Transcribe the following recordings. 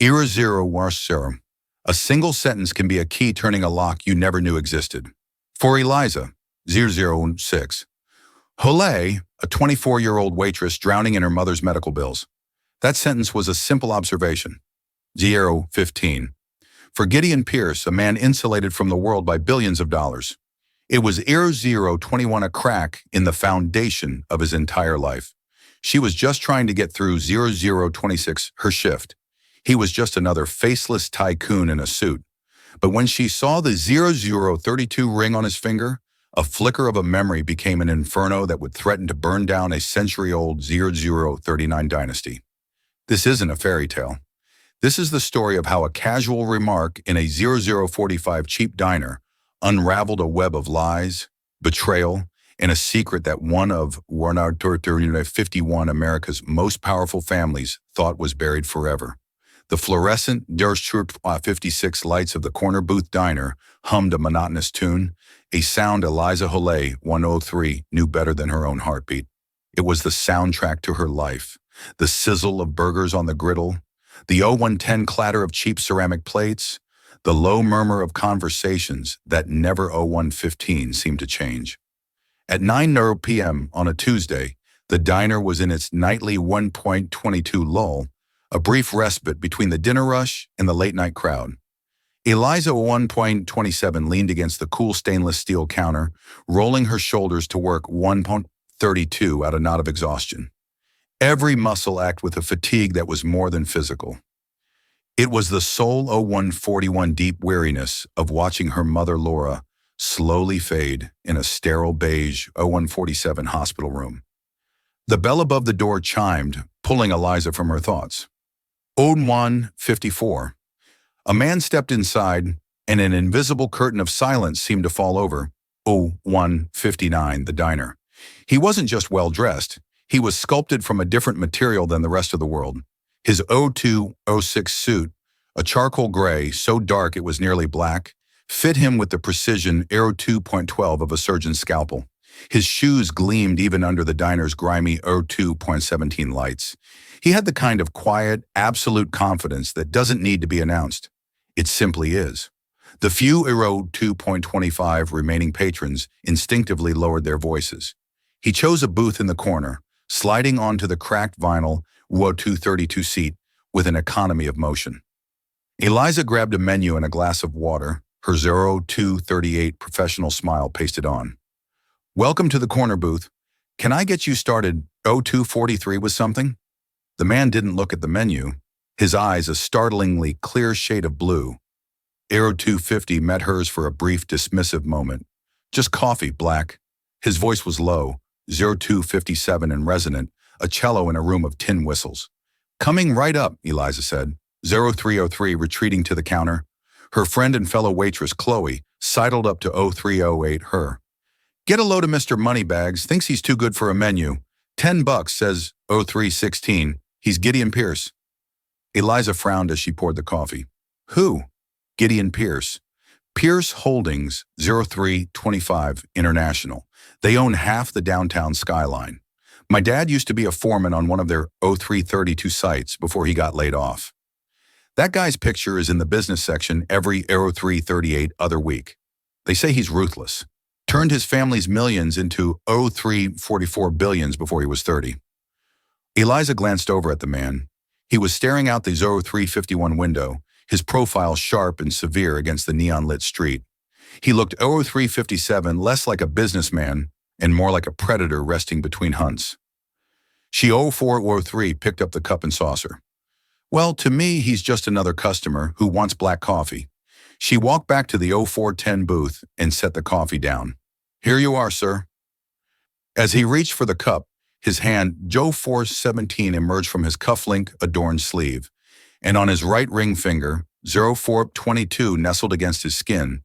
Era zero war serum. A single sentence can be a key turning a lock you never knew existed. For Eliza, 006. Holay, a 24-year-old waitress drowning in her mother's medical bills. That sentence was a simple observation. 015. For Gideon Pierce, a man insulated from the world by billions of dollars. It was Era 021, a crack in the foundation of his entire life. She was just trying to get through 0026, her shift. He was just another faceless tycoon in a suit. But when she saw the 0032 ring on his finger, a flicker of a memory became an inferno that would threaten to burn down a century-old 0039 dynasty. This isn't a fairy tale. This is the story of how a casual remark in a 0045 cheap diner unraveled a web of lies, betrayal, and a secret that one of 51 America's most powerful families thought was buried forever. The fluorescent 56 lights of the corner booth diner hummed a monotonous tune, a sound Eliza Holay, 103, knew better than her own heartbeat. It was the soundtrack to her life, the sizzle of burgers on the griddle, the 0110 clatter of cheap ceramic plates, the low murmur of conversations that never 0115 seemed to change. At 9 p.m. on a Tuesday, the diner was in its nightly 1.22 lull, a brief respite between the dinner rush and the late-night crowd. Eliza 1.27 leaned against the cool stainless steel counter, rolling her shoulders to work 1.32 out a knot of exhaustion. Every muscle acted with a fatigue that was more than physical. It was the soul 0141 deep weariness of watching her mother Laura slowly fade in a sterile beige 0147 hospital room. The bell above the door chimed, pulling Eliza from her thoughts. 0154. A man stepped inside, and an invisible curtain of silence seemed to fall over 0159, the diner. He wasn't just well-dressed. He was sculpted from a different material than the rest of the world. His 0206 suit, a charcoal gray so dark it was nearly black, fit him with the precision 02.12 of a surgeon's scalpel. His shoes gleamed even under the diner's grimy 02.17 lights. He had the kind of quiet, absolute confidence that doesn't need to be announced. It simply is. The few 02.25 remaining patrons instinctively lowered their voices. He chose a booth in the corner, sliding onto the cracked vinyl 0232 seat with an economy of motion. Eliza grabbed a menu and a glass of water, her 0238 professional smile pasted on. Welcome to the corner booth. Can I get you started 0243 with something? The man didn't look at the menu, his eyes a startlingly clear shade of blue. 0250 met hers for a brief dismissive moment. Just coffee, black. His voice was low, 0257 and resonant, a cello in a room of tin whistles. Coming right up, Eliza said. 0303 retreating to the counter. Her friend and fellow waitress, Chloe, sidled up to 0308 her. Get a load of Mr. Moneybags, thinks he's too good for a menu. $10, says 0316. He's Gideon Pierce. Eliza frowned as she poured the coffee. Who? Gideon Pierce. Pierce Holdings 0325 International. They own half the downtown skyline. My dad used to be a foreman on one of their 0332 sites before he got laid off. That guy's picture is in the business section every 0338 other week. They say he's ruthless. Turned his family's millions into 0344 billions before he was 30. Eliza glanced over at the man. He was staring out the 0351 window, his profile sharp and severe against the neon-lit street. He looked 0357 less like a businessman and more like a predator resting between hunts. She 0403 picked up the cup and saucer. Well, to me, he's just another customer who wants black coffee. She walked back to the 0410 booth and set the coffee down. Here you are, sir. As he reached for the cup, his hand, Joe 417, emerged from his cufflink-adorned sleeve, and on his right ring finger, 0422 nestled against his skin,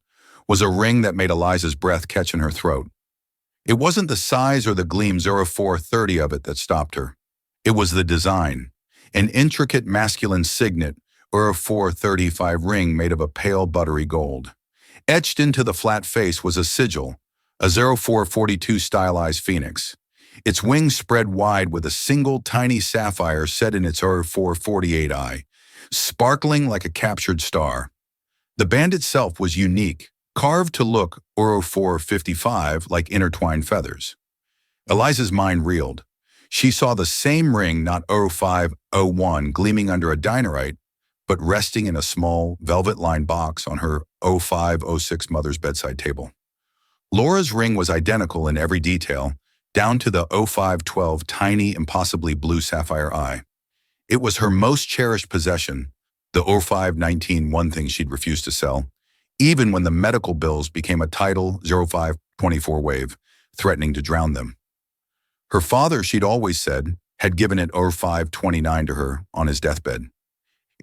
was a ring that made Eliza's breath catch in her throat. It wasn't the size or the gleam 0430 of it that stopped her. It was the design, an intricate masculine signet or a 435 ring made of a pale buttery gold. Etched into the flat face was a sigil, a 0442 stylized phoenix. Its wings spread wide with a single tiny sapphire set in its 0448 eye. sparkling like a captured star. The band itself was unique, carved to look Oro 455 like intertwined feathers. Eliza's mind reeled. She saw the same ring, not Oro 501, gleaming under a dinerite, but resting in a small, velvet-lined box on her 0506 mother's bedside table. Laura's ring was identical in every detail, down to the 0512 tiny, impossibly blue sapphire eye. It was her most cherished possession, the 0519 one thing she'd refused to sell, even when the medical bills became a tidal 0524 wave, threatening to drown them. Her father, she'd always said, had given it 0529 to her on his deathbed.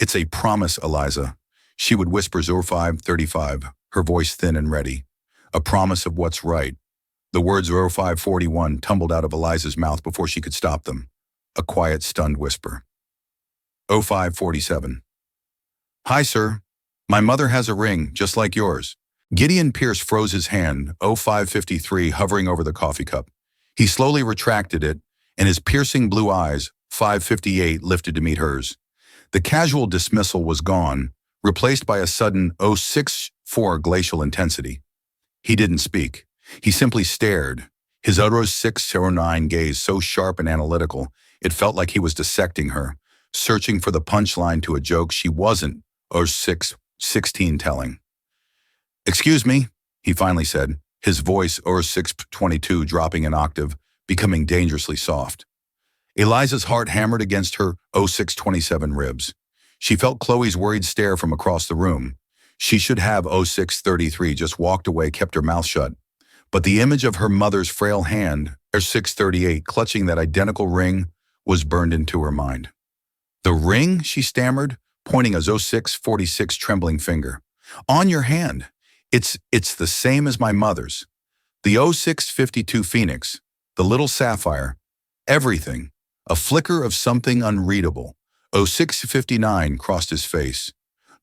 "It's a promise, Eliza," she would whisper 0535, her voice thin and ready. "A promise of what's right." The words 0541 tumbled out of Eliza's mouth before she could stop them. A quiet, stunned whisper. 0547. "Hi, sir. My mother has a ring, just like yours." Gideon Pierce froze his hand, 0553, hovering over the coffee cup. He slowly retracted it, and his piercing blue eyes, 558, lifted to meet hers. The casual dismissal was gone, replaced by a sudden 064 glacial intensity. He didn't speak. He simply stared, his 0609 gaze so sharp and analytical, it felt like he was dissecting her, searching for the punchline to a joke she wasn't 0616 telling. "Excuse me," he finally said, his voice 0622 dropping an octave, becoming dangerously soft. Eliza's heart hammered against her 0627 ribs. She felt Chloe's worried stare from across the room. She should have 0633 just walked away, kept her mouth shut. But the image of her mother's frail hand, 0638, clutching that identical ring, was burned into her mind. "The ring?" she stammered, pointing a 0646 trembling finger. "On your hand. It's the same as my mother's. The 0652 Phoenix, the little sapphire, everything. A flicker of something unreadable. 0659 crossed his face.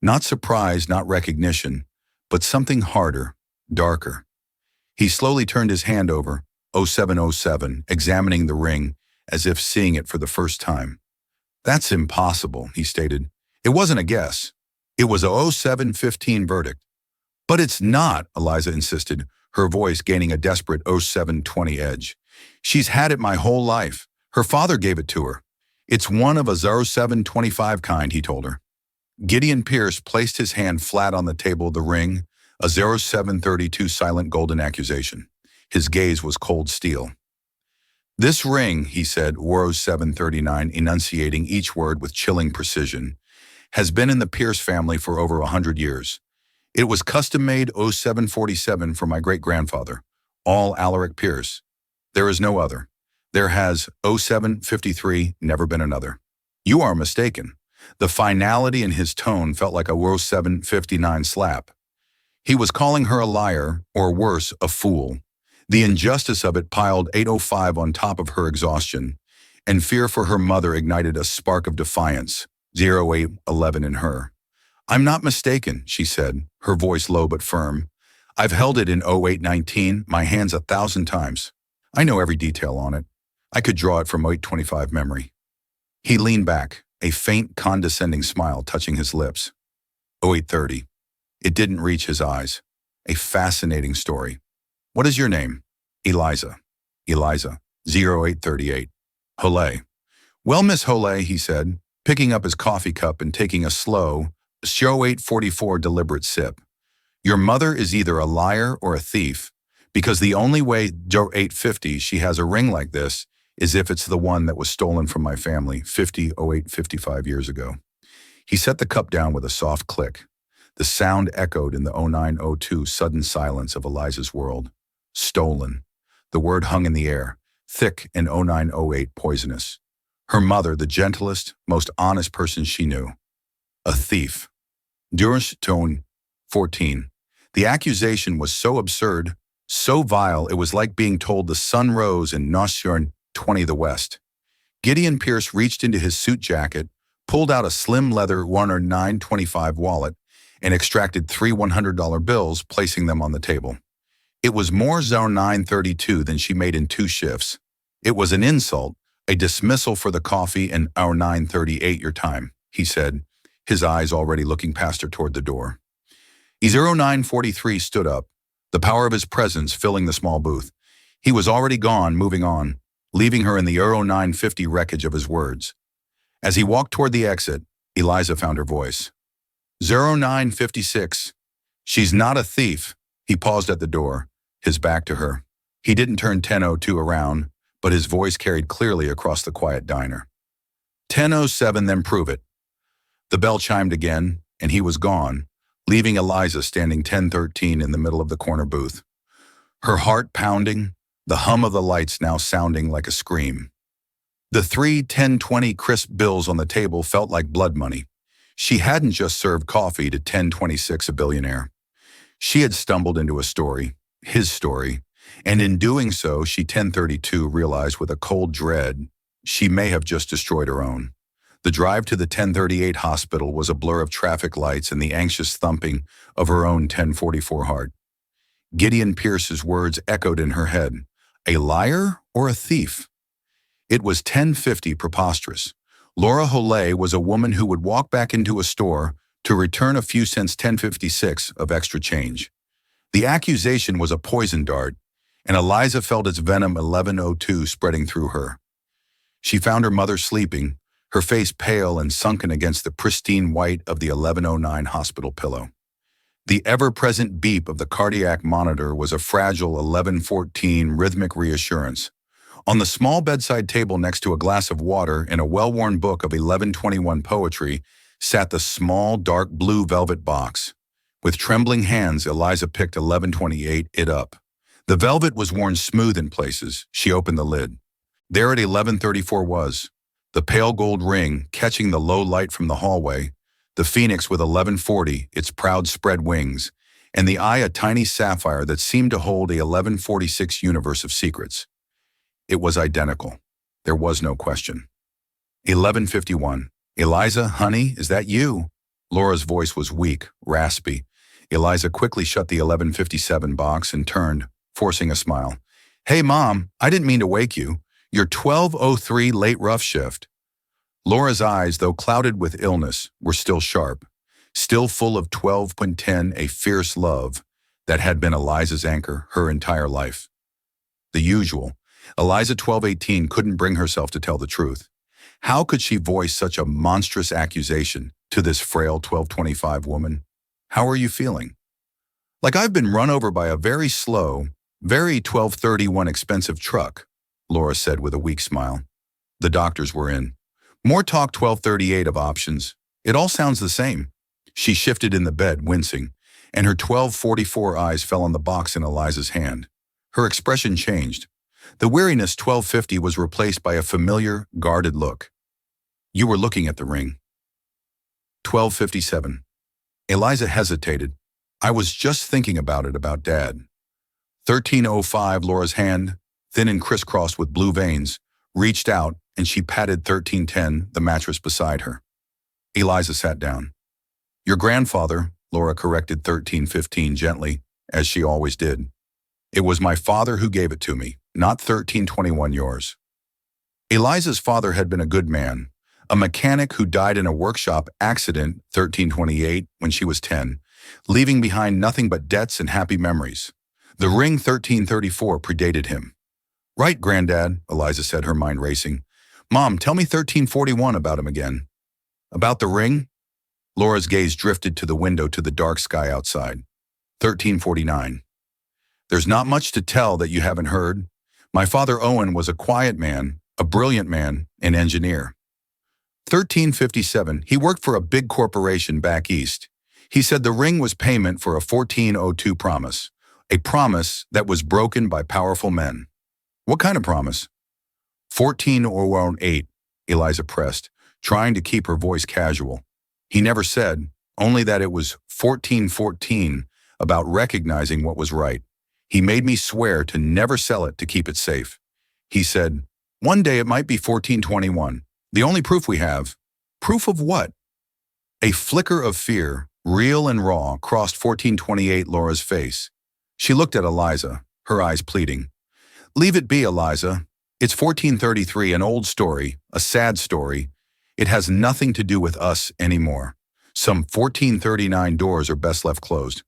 Not surprise, not recognition, but something harder, darker. He slowly turned his hand over, 0707, examining the ring, as if seeing it for the first time. "That's impossible," he stated. "It wasn't a guess. It was a 0715 verdict." "But it's not," Eliza insisted, her voice gaining a desperate 0720 edge. "She's had it my whole life. Her father gave it to her. It's one of a 0725 kind," he told her. Gideon Pierce placed his hand flat on the table of the ring, a 0732 silent golden accusation. His gaze was cold steel. "This ring," he said, 0739, enunciating each word with chilling precision, "has been in the Pierce family for over 100 years. It was custom-made 0747 for my great-grandfather, all Alaric Pierce. There is no other. There has 0753 never been another." "You are mistaken." The finality in his tone felt like a 0759 slap. He was calling her a liar, or worse, a fool. The injustice of it piled 805 on top of her exhaustion, and fear for her mother ignited a spark of defiance, 0811 in her. "I'm not mistaken," she said, her voice low but firm. "I've held it in 0819, my hands 1,000 times. I know every detail on it. I could draw it from 0825 memory." He leaned back, a faint, condescending smile touching his lips. 0830. It didn't reach his eyes. "A fascinating story. What is your name?" "Eliza." "Eliza. 0838. Hole." "Well, Miss Hole," he said, picking up his coffee cup and taking a slow, 0844 deliberate sip. "Your mother is either a liar or a thief, because the only way 0850 she has a ring like this is if it's the one that was stolen from my family 55 years ago." He set the cup down with a soft click. The sound echoed in the 0902 sudden silence of Eliza's world. Stolen. The word hung in the air, thick and 0908 poisonous. Her mother, the gentlest, most honest person she knew. A thief. Tone 14. The accusation was so absurd, so vile, it was like being told the sun rose in Nocturne 20 the West. Gideon Pierce reached into his suit jacket, pulled out a slim leather Warner 925 wallet, and extracted 3 $100 bills, placing them on the table. It was more 0932 than she made in 2 shifts. It was an insult, a dismissal for the coffee and our 938 your time, he said, his eyes already looking past her toward the door. E0943 stood up, the power of his presence filling the small booth. He was already gone, moving on, leaving her in the Euro 950 wreckage of his words. As he walked toward the exit, Eliza found her voice. 0956. She's not a thief. He paused at the door, his back to her. He didn't turn 1002 around, but his voice carried clearly across the quiet diner. 1007, then prove it. The bell chimed again, and he was gone, leaving Eliza standing 1013 in the middle of the corner booth. Her heart pounding, the hum of the lights now sounding like a scream. The 3 1020 crisp bills on the table felt like blood money. She hadn't just served coffee to 1026, a billionaire. She had stumbled into a story, his story, and in doing so, she 1032 realized with a cold dread she may have just destroyed her own. The drive to the 1038 hospital was a blur of traffic lights and the anxious thumping of her own 1044 heart. Gideon Pierce's words echoed in her head. A liar or a thief? It was 1050 preposterous. Laura Hollet was a woman who would walk back into a store to return a few cents 1056 of extra change. The accusation was a poison dart, and Eliza felt its venom 1102 spreading through her. She found her mother sleeping, her face pale and sunken against the pristine white of the 1109 hospital pillow. The ever-present beep of the cardiac monitor was a fragile 1114 rhythmic reassurance. On the small bedside table next to a glass of water and a well-worn book of 1121 poetry sat the small, dark blue velvet box. With trembling hands, Eliza picked 1128 it up. The velvet was worn smooth in places. She opened the lid. There at 1134 was the pale gold ring catching the low light from the hallway, the phoenix with 1140, its proud spread wings, and the eye a tiny sapphire that seemed to hold a 1146 universe of secrets. It was identical. There was no question. 1151. Eliza, honey, is that you? Laura's voice was weak, raspy. Eliza quickly shut the 1157 box and turned, forcing a smile. Hey, Mom, I didn't mean to wake you. Your 1203 late rough shift. Laura's eyes, though clouded with illness, were still sharp, still full of 12.10, a fierce love that had been Eliza's anchor her entire life. The usual. Eliza 1218 couldn't bring herself to tell the truth. How could she voice such a monstrous accusation to this frail 1225 woman? How are you feeling? Like I've been run over by a very slow, very 1231 expensive truck, Laura said with a weak smile. The doctors were in. More talk 1238 of options. It all sounds the same. She shifted in the bed, wincing, and her 1244 eyes fell on the box in Eliza's hand. Her expression changed. The weariness 1250 was replaced by a familiar, guarded look. You were looking at the ring. 1257. Eliza hesitated. I was just thinking about it, about Dad. 1305, Laura's hand, thin and crisscrossed with blue veins, reached out and she patted 1310, the mattress beside her. Eliza sat down. Your grandfather, Laura corrected 1315 gently, as she always did. It was my father who gave it to me, not 1321 yours. Eliza's father had been a good man, a mechanic who died in a workshop accident 1328 when she was 10, leaving behind nothing but debts and happy memories. The ring 1334 predated him. Right, Granddad, Eliza said, her mind racing. Mom, tell me 1341 about him again. About the ring? Laura's gaze drifted to the window to the dark sky outside. 1349. There's not much to tell that you haven't heard. My father Owen was a quiet man, a brilliant man, an engineer. 1357, he worked for a big corporation back east. He said the ring was payment for a 1402 promise, a promise that was broken by powerful men. What kind of promise? 1408, Eliza pressed, trying to keep her voice casual. He never said, only that it was 1414, about recognizing what was right. He made me swear to never sell it to keep it safe. He said, one day it might be 1421. The only proof we have. Proof of what? A flicker of fear, real and raw, crossed 1428 Laura's face. She looked at Eliza, her eyes pleading. Leave it be, Eliza. It's 1433, an old story, a sad story. It has nothing to do with us anymore. Some 1439 doors are best left closed.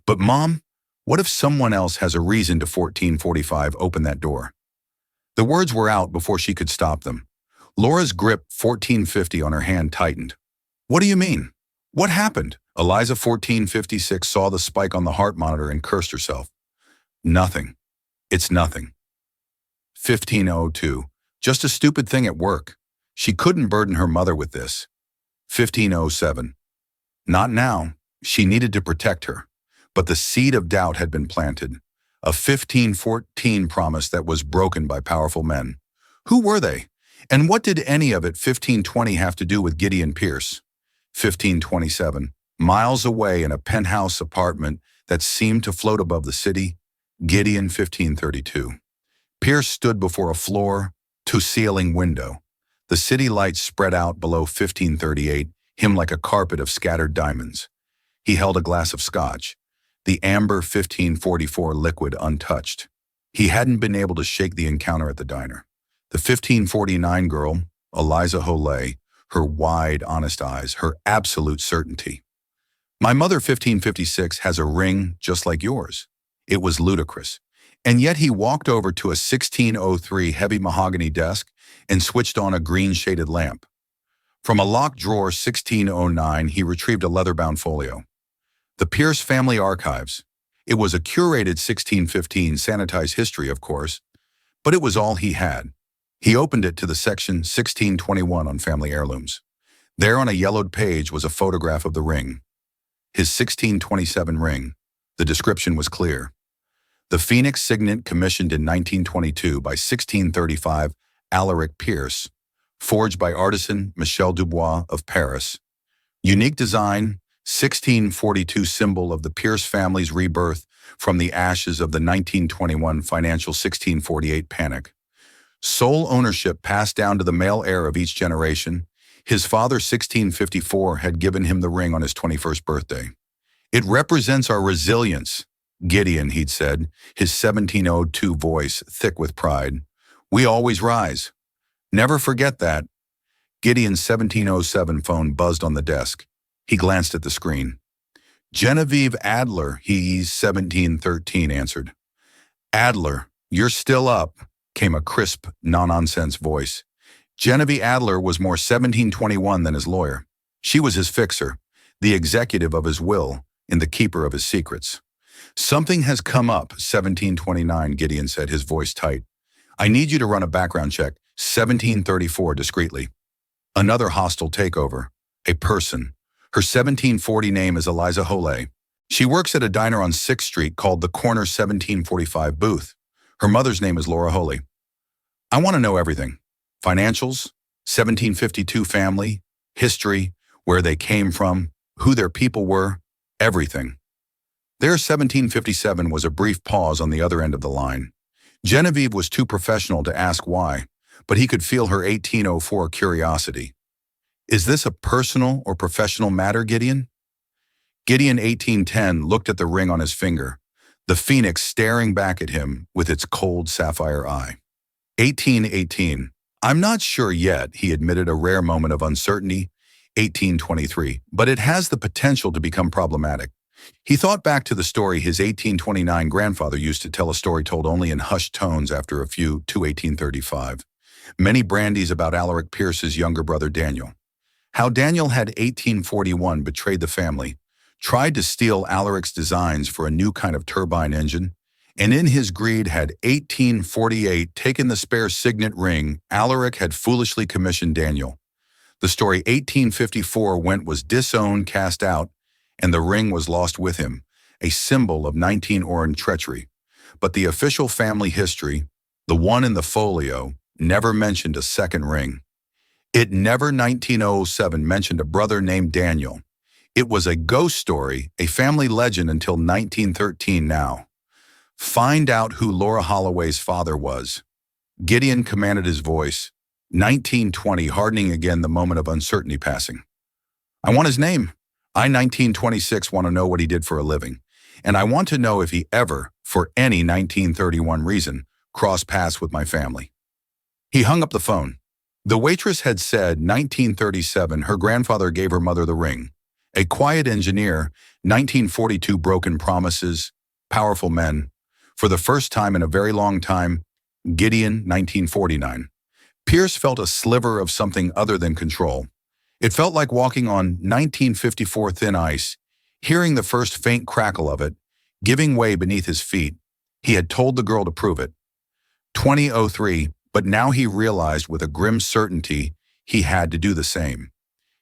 But Mom, what if someone else has a reason to 1445 open that door? The words were out before she could stop them. Laura's grip 1450 on her hand tightened. What do you mean? What happened? Eliza 1456 saw the spike on the heart monitor and cursed herself. Nothing. It's nothing. 1502. Just a stupid thing at work. She couldn't burden her mother with this. 1507. Not now. She needed to protect her. But the seed of doubt had been planted. A 1514 promise that was broken by powerful men. Who were they? And what did any of it 1520 have to do with Gideon Pierce? 1527. Miles away in a penthouse apartment that seemed to float above the city, Gideon 1532. Pierce stood before a floor-to-ceiling window. The city lights spread out below 1538, him like a carpet of scattered diamonds. He held a glass of scotch, the amber 1544 liquid untouched. He hadn't been able to shake the encounter at the diner. The 1549 girl, Eliza Holay, her wide, honest eyes, her absolute certainty. My mother 1556 has a ring just like yours. It was ludicrous. And yet he walked over to a 1603 heavy mahogany desk and switched on a green-shaded lamp. From a locked drawer 1609, he retrieved a leather-bound folio. The Pierce Family Archives. It was a curated 1615 sanitized history, of course, but it was all he had. He opened it to the section 1621 on family heirlooms. There on a yellowed page was a photograph of the ring. His 1627 ring. The description was clear. The Phoenix signet commissioned in 1922 by 1635 Alaric Pierce, forged by artisan Michel Dubois of Paris. Unique design, 1642 symbol of the Pierce family's rebirth from the ashes of the 1921 financial 1648 panic. Sole ownership passed down to the male heir of each generation. His father, 1654, had given him the ring on his 21st birthday. It represents our resilience, Gideon, he'd said, his 1702 voice thick with pride. We always rise. Never forget that. Gideon's 1707 phone buzzed on the desk. He glanced at the screen. Genevieve Adler, he's 1713, answered. Adler, you're still up, came a crisp, no-nonsense voice. Genevieve Adler was more 1721 than his lawyer. She was his fixer, the executive of his will, and the keeper of his secrets. Something has come up, 1729, Gideon said, his voice tight. I need you to run a background check, 1734, discreetly. Another hostile takeover. A person. Her 1740 name is Eliza Holay. She works at a diner on 6th Street called the Corner 1745 Booth. Her mother's name is Laura Holay. I want to know everything. Financials, 1752 family, history, where they came from, who their people were, everything. Their 1757 was a brief pause on the other end of the line. Genevieve was too professional to ask why, but he could feel her 1804 curiosity. Is this a personal or professional matter, Gideon? Gideon 1810 looked at the ring on his finger, the phoenix staring back at him with its cold sapphire eye. 1818. I'm not sure yet, he admitted, a rare moment of uncertainty. 1823. But it has the potential to become problematic. He thought back to the story his 1829 grandfather used to tell, a story told only in hushed tones after a few to 1835. Many brandies about Alaric Pierce's younger brother Daniel. How Daniel had 1841 betrayed the family, tried to steal Alaric's designs for a new kind of turbine engine, and in his greed had 1848 taken the spare signet ring Alaric had foolishly commissioned Daniel. The story 1854 went was disowned, cast out, and the ring was lost with him, a symbol of 19-oran treachery. But the official family history, the one in the folio, never mentioned a second ring. It never 1907 mentioned a brother named Daniel. It was a ghost story, a family legend until 1913 now. Find out who Laura Holloway's father was. Gideon commanded his voice, 1920 hardening again the moment of uncertainty passing. I want his name. I 1926 want to know what he did for a living. And I want to know if he ever, for any 1931 reason, crossed paths with my family. He hung up the phone. The waitress had said 1937 her grandfather gave her mother the ring, A quiet engineer, 1942 broken promises, powerful men. For the first time in a very long time, Gideon, 1949. Pierce felt a sliver of something other than control. It felt like walking on 1954 thin ice, hearing the first faint crackle of it, giving way beneath his feet. He had told the girl to prove it. 2003, but now he realized with a grim certainty he had to do the same.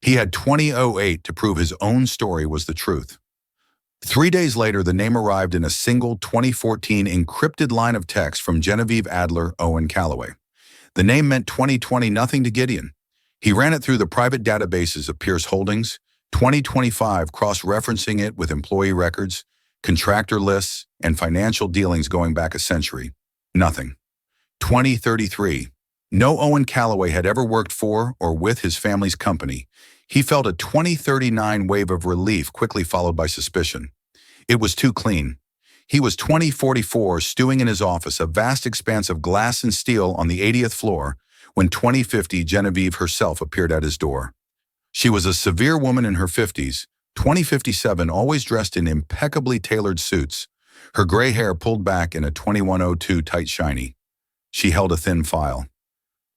He had 2008 to prove his own story was the truth. 3 days later, the name arrived in a single 2014 encrypted line of text from Genevieve Adler Owen Callaway. The name meant 2020 nothing to Gideon. He ran it through the private databases of Pierce Holdings, 2025 cross-referencing it with employee records, contractor lists, and financial dealings going back a century. Nothing. 2033. No Owen Callaway had ever worked for or with his family's company. He felt a 2039 wave of relief quickly followed by suspicion. It was too clean. He was 2044 stewing in his office, a vast expanse of glass and steel on the 80th floor, when 2050 Genevieve herself appeared at his door. She was a severe woman in her 50s, 2057 always dressed in impeccably tailored suits, her gray hair pulled back in a 2102 tight shiny. She held a thin file.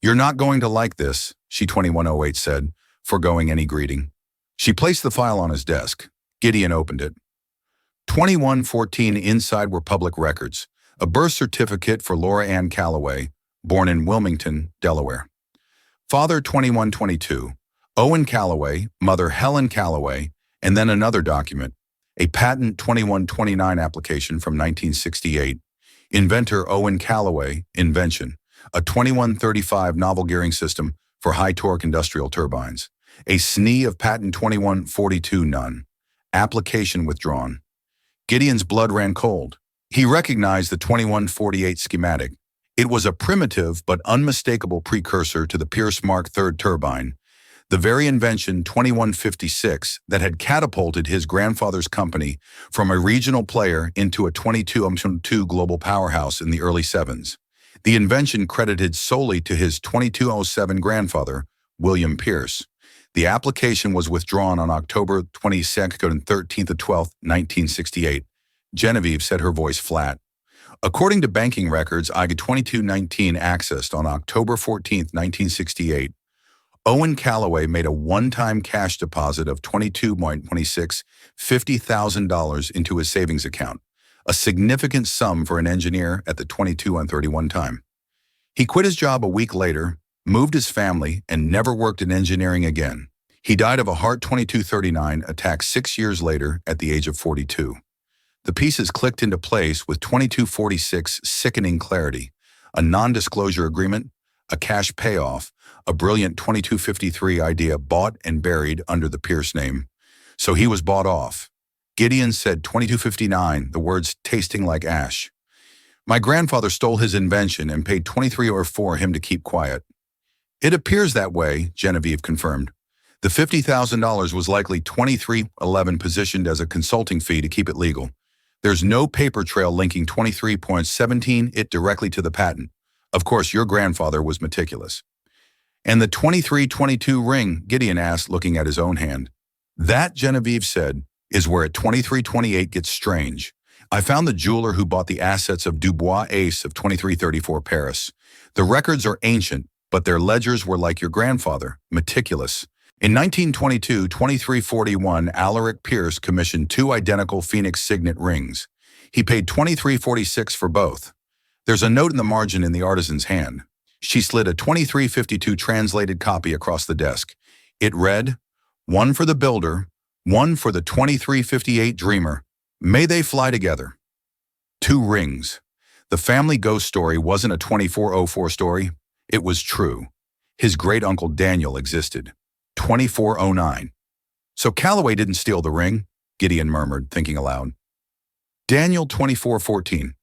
"You're not going to like this," she 2108 said, foregoing any greeting. She placed the file on his desk. Gideon opened it. 2114 inside were public records, a birth certificate for Laura Ann Callaway, born in Wilmington, Delaware. Father 2122, Owen Callaway, mother Helen Callaway, and then another document, a patent 2129 application from 1968. Inventor Owen Callaway, invention, a 2135 novel gearing system for high-torque industrial turbines. A SNE of patent 2142 none. Application withdrawn. Gideon's blood ran cold. He recognized the 2148 schematic. It was a primitive but unmistakable precursor to the Pierce Mark III turbine, the very invention 2156 that had catapulted his grandfather's company from a regional player into a 2202 global powerhouse in the early 70s. The invention credited solely to his 2207 grandfather, William Pierce. The application was withdrawn on October 22nd and 13th of 12th, 1968. Genevieve said, her voice flat. According to banking records IG 2219 accessed on October 14th, 1968, Owen Callaway made a one-time cash deposit of $50,000 into his savings account, a significant sum for an engineer at the 22-31 time. He quit his job a week later, moved his family, and never worked in engineering again. He died of a heart 2239 attack 6 years later at the age of 42. The pieces clicked into place with 2246 sickening clarity, a non-disclosure agreement, a cash payoff, a brilliant 2253 idea bought and buried under the Pierce name. So he was bought off. Gideon said 2259, the words tasting like ash. My grandfather stole his invention and paid 23 for him to keep quiet. It appears that way, Genevieve confirmed. The $50,000 was likely 2311 positioned as a consulting fee to keep it legal. There's no paper trail linking 23.17 it directly to the patent. Of course, your grandfather was meticulous. And the 2322 ring, Gideon asked, looking at his own hand. That, Genevieve said, is where at 2328 gets strange. I found the jeweler who bought the assets of Dubois Ace of 2334 Paris. The records are ancient, but their ledgers were like your grandfather, meticulous. In 1922, 2341, Alaric Pierce commissioned 2 identical Phoenix signet rings. He paid 2346 for both. There's a note in the margin in the artisan's hand. She slid a 2352 translated copy across the desk. It read, one for the builder, one for the 2358 dreamer. May they fly together. 2 rings. The family ghost story wasn't a 2404 story. It was true. His great-uncle Daniel existed. 2409. So Callaway didn't steal the ring, Gideon murmured, thinking aloud. Daniel 2414.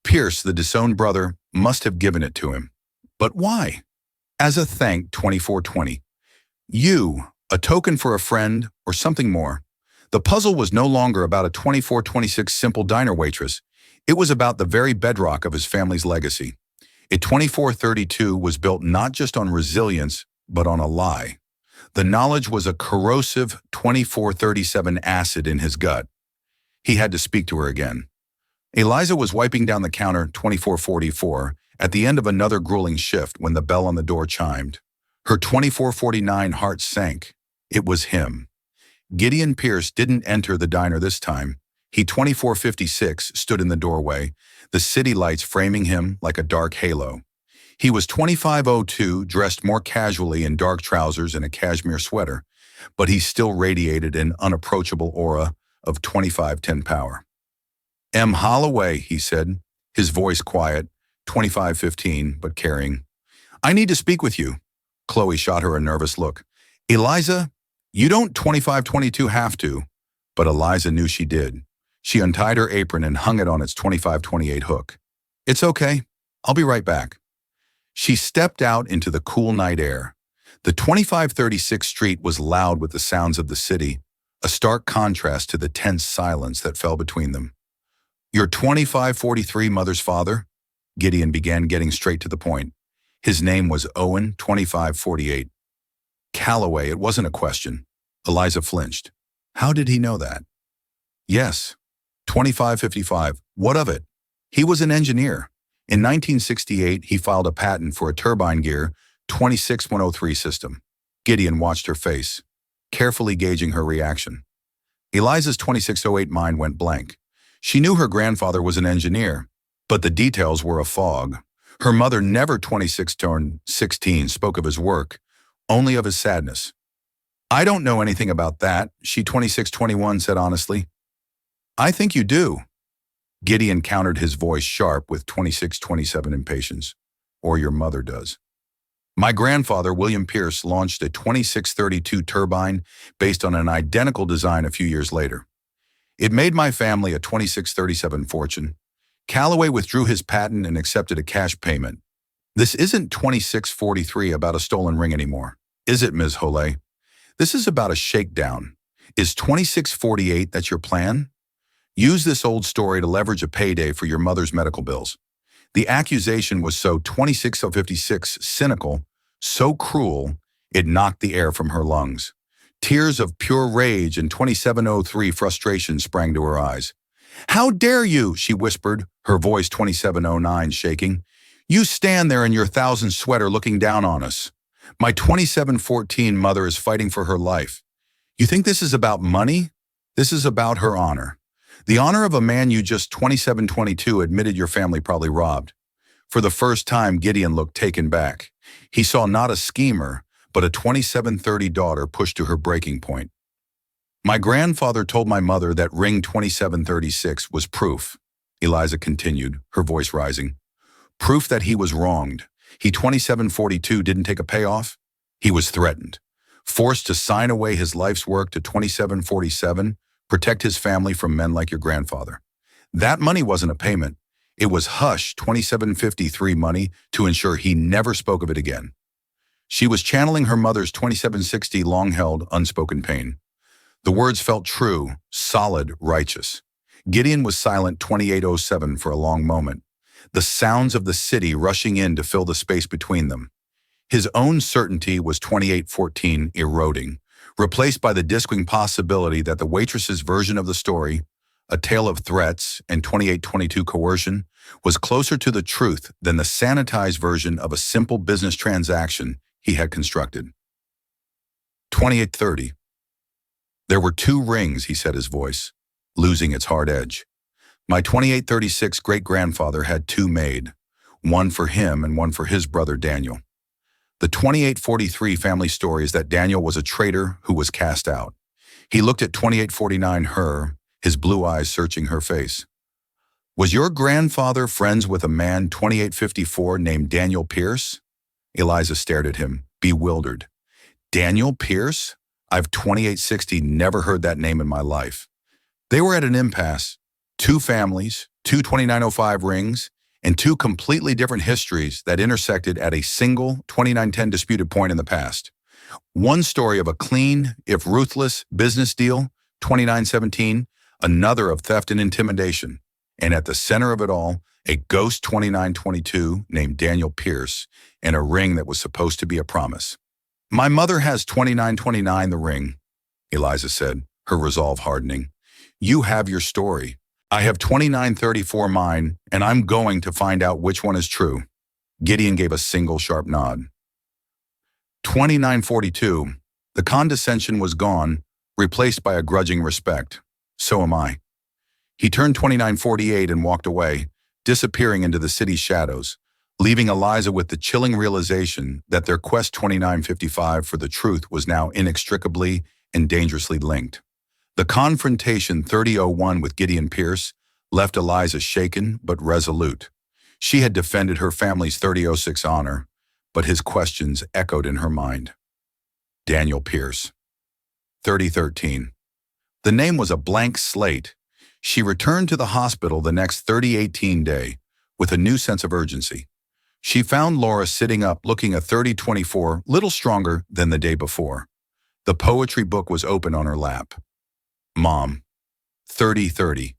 Pierce, the disowned brother, must have given it to him. But why? As a thank, 2420. You, a token for a friend, or something more. The puzzle was no longer about a 2426 simple diner waitress. It was about the very bedrock of his family's legacy. It 2432 was built not just on resilience, but on a lie. The knowledge was a corrosive 2437 acid in his gut. He had to speak to her again. Eliza was wiping down the counter 2444 at the end of another grueling shift when the bell on the door chimed. Her 2449 heart sank. It was him. Gideon Pierce didn't enter the diner this time. He 2456 stood in the doorway, the city lights framing him like a dark halo. He was 2502, dressed more casually in dark trousers and a cashmere sweater, but he still radiated an unapproachable aura of 2510 power. M. Holloway, he said, his voice quiet, 2515, but caring. I need to speak with you. Chloe shot her a nervous look. Eliza, you don't 2522 have to, but Eliza knew she did. She untied her apron and hung it on its 2528 hook. It's okay. I'll be right back. She stepped out into the cool night air. The 2536 street was loud with the sounds of the city, a stark contrast to the tense silence that fell between them. Your 2543 mother's father? Gideon began getting straight to the point. His name was Owen 2548. Calloway, it wasn't a question. Eliza flinched. How did he know that? Yes. 2555. What of it? He was an engineer. In 1968, he filed a patent for a turbine gear 26103 system. Gideon watched her face, carefully gauging her reaction. Eliza's 2608 mind went blank. She knew her grandfather was an engineer, but the details were a fog. Her mother never 26-16 spoke of his work, only of his sadness. I don't know anything about that, she 2621 said honestly. I think you do. Gideon countered, his voice sharp with 2627 impatience. Or your mother does. My grandfather, William Pierce, launched a 2632 turbine based on an identical design a few years later. It made my family a 2637 fortune. Calloway withdrew his patent and accepted a cash payment. This isn't 2643 about a stolen ring anymore, is it, Ms. Holay? This is about a shakedown. Is 2648 that's your plan? Use this old story to leverage a payday for your mother's medical bills. The accusation was so 2656 cynical, so cruel, it knocked the air from her lungs. Tears of pure rage and 2703 frustration sprang to her eyes. How dare you, she whispered, her voice 2709 shaking. You stand there in your 1000 sweater looking down on us. My 2714 mother is fighting for her life. You think this is about money? This is about her honor. The honor of a man you just 2722 admitted your family probably robbed. For the first time, Gideon looked taken back. He saw not a schemer, but a 2730 daughter pushed to her breaking point. My grandfather told my mother that ring 2736 was proof, Eliza continued, her voice rising. Proof that he was wronged. He 2742 didn't take a payoff. He was threatened, forced to sign away his life's work to 2747, protect his family from men like your grandfather. That money wasn't a payment. It was hush 2753 money to ensure he never spoke of it again. She was channeling her mother's 2760 long-held, unspoken pain. The words felt true, solid, righteous. Gideon was silent 2807 for a long moment, the sounds of the city rushing in to fill the space between them. His own certainty was 2814 eroding, replaced by the disquing possibility that the Waitress's version of the story, a tale of threats and 2822 coercion, was closer to the truth than the sanitized version of a simple business transaction he had constructed. 2830. There were 2 rings, he said, his voice losing its hard edge. My 2836 great-grandfather had 2 made, one for him and one for his brother Daniel. The 2843 family story is that Daniel was a traitor who was cast out. He looked at 2849 her, his blue eyes searching her face. Was your grandfather friends with a man 2854 named Daniel Pierce? Eliza stared at him, bewildered. Daniel Pierce? I've 2860 never heard that name in my life. They were at an impasse. 2 families, 2 2905 rings, and 2 completely different histories that intersected at a single 2910 disputed point in the past. One story of a clean, if ruthless, business deal, 2917, another of theft and intimidation, and at the center of it all, a ghost 2922 named Daniel Pierce, and a ring that was supposed to be a promise. My mother has 2929 the ring, Eliza said, her resolve hardening. You have your story. I have 2934 mine, and I'm going to find out which one is true. Gideon gave a single sharp nod. 2942. The condescension was gone, replaced by a grudging respect. So am I. He turned 2948 and walked away, disappearing into the city's shadows, leaving Eliza with the chilling realization that their quest 2955 for the truth was now inextricably and dangerously linked. The confrontation 3001 with Gideon Pierce left Eliza shaken but resolute. She had defended her family's 3006 honor, but his questions echoed in her mind. Daniel Pierce. 3013. The name was a blank slate. She returned to the hospital the next 3018 day with a new sense of urgency. She found Laura sitting up looking a 3024, little stronger than the day before. The poetry book was open on her lap. Mom. 3030.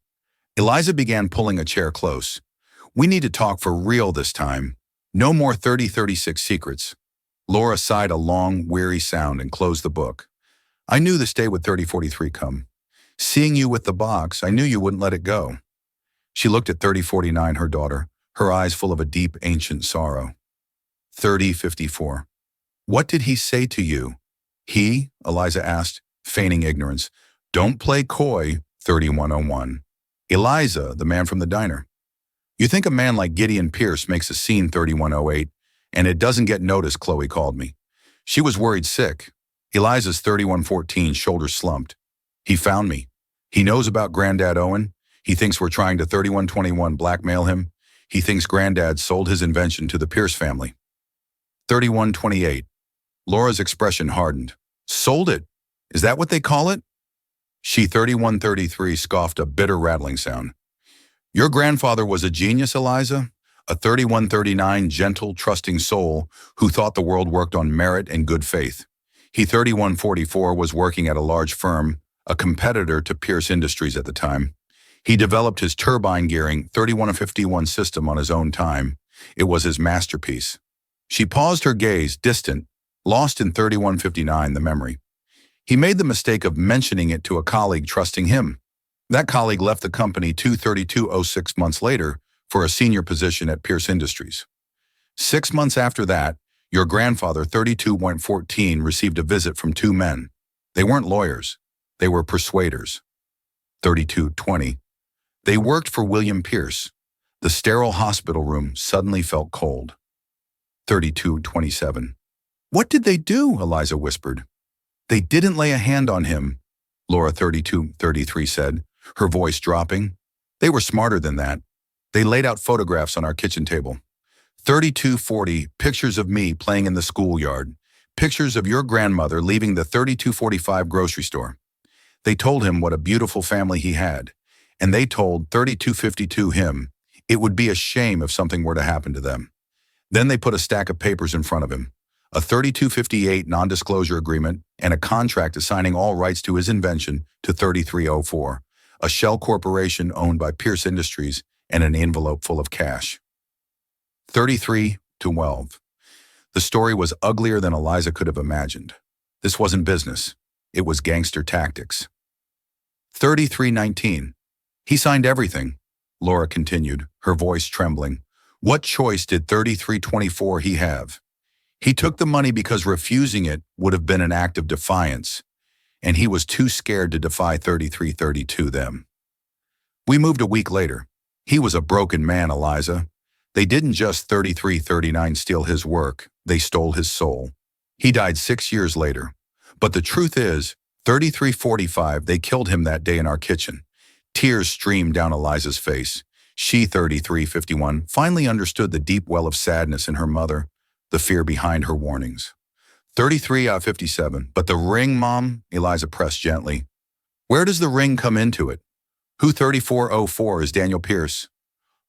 Eliza began pulling a chair close. We need to talk for real this time. No more 3036 secrets. Laura sighed a long, weary sound and closed the book. I knew this day would 3043 come. Seeing you with the box, I knew you wouldn't let it go. She looked at 3049, her daughter, her eyes full of a deep, ancient sorrow. 3054. What did he say to you? He, Eliza asked, feigning ignorance. Don't play coy, 3101. Eliza, the man from the diner. You think a man like Gideon Pierce makes a scene, 3108, and it doesn't get noticed, Chloe called me. She was worried sick. Eliza's 3114 shoulders slumped. He found me. He knows about Granddad Owen. He thinks we're trying to 3121 blackmail him. He thinks Granddad sold his invention to the Pierce family. 3128. Laura's expression hardened. Sold it? Is that what they call it? She 3133 scoffed a bitter rattling sound. Your grandfather was a genius, Eliza, a 3139 gentle, trusting soul who thought the world worked on merit and good faith. He 3144 was working at a large firm, a competitor to Pierce Industries at the time. He developed his turbine gearing 3151 system on his own time. It was his masterpiece. She paused, her gaze distant, lost in 3159, the memory. He made the mistake of mentioning it to a colleague trusting him. That colleague left the company 2/32/06 months later for a senior position at Pierce Industries. 6 months after that, your grandfather 32.14 received a visit from two men. They weren't lawyers. They were persuaders. 3220. They worked for William Pierce. The sterile hospital room suddenly felt cold. 3227. What did they do? Eliza whispered. They didn't lay a hand on him, Laura 3233 said, her voice dropping. They were smarter than that. They laid out photographs on our kitchen table. 3240, pictures of me playing in the schoolyard. Pictures of your grandmother leaving the 3245 grocery store. They told him what a beautiful family he had. And they told 3252 him it would be a shame if something were to happen to them. Then they put a stack of papers in front of him. A 3258 non-disclosure agreement and a contract assigning all rights to his invention to 3304, a shell corporation owned by Pierce Industries, and an envelope full of cash. 3312. The story was uglier than Eliza could have imagined. This wasn't business. It was gangster tactics. 3319. He signed everything, Laura continued, her voice trembling. What choice did 3324 he have? He took the money because refusing it would have been an act of defiance, and he was too scared to defy 3332 them. We moved a week later. He was a broken man, Eliza. They didn't just 3339 steal his work, they stole his soul. He died 6 years later. But the truth is, 3345, they killed him that day in our kitchen. Tears streamed down Eliza's face. She, 3351, finally understood the deep well of sadness in her mother, the fear behind her warnings. 3357, but the ring, Mom? Eliza pressed gently. Where does the ring come into it? Who 3404 is Daniel Pierce?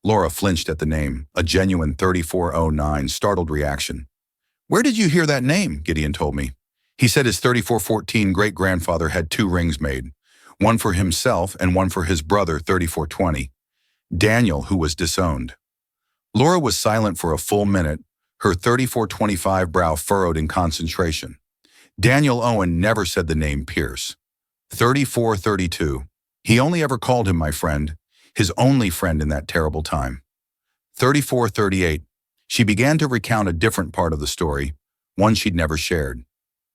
Laura flinched at the name, a genuine 3409 startled reaction. Where did you hear that name? Gideon told me. He said his 3414 great-grandfather had 2 rings made, one for himself and one for his brother 3420, Daniel, who was disowned. Laura was silent for a full minute, her 3425 brow furrowed in concentration. Daniel Owen never said the name Pierce. 3432. He only ever called him my friend, his only friend in that terrible time. 3438. She began to recount a different part of the story, one she'd never shared.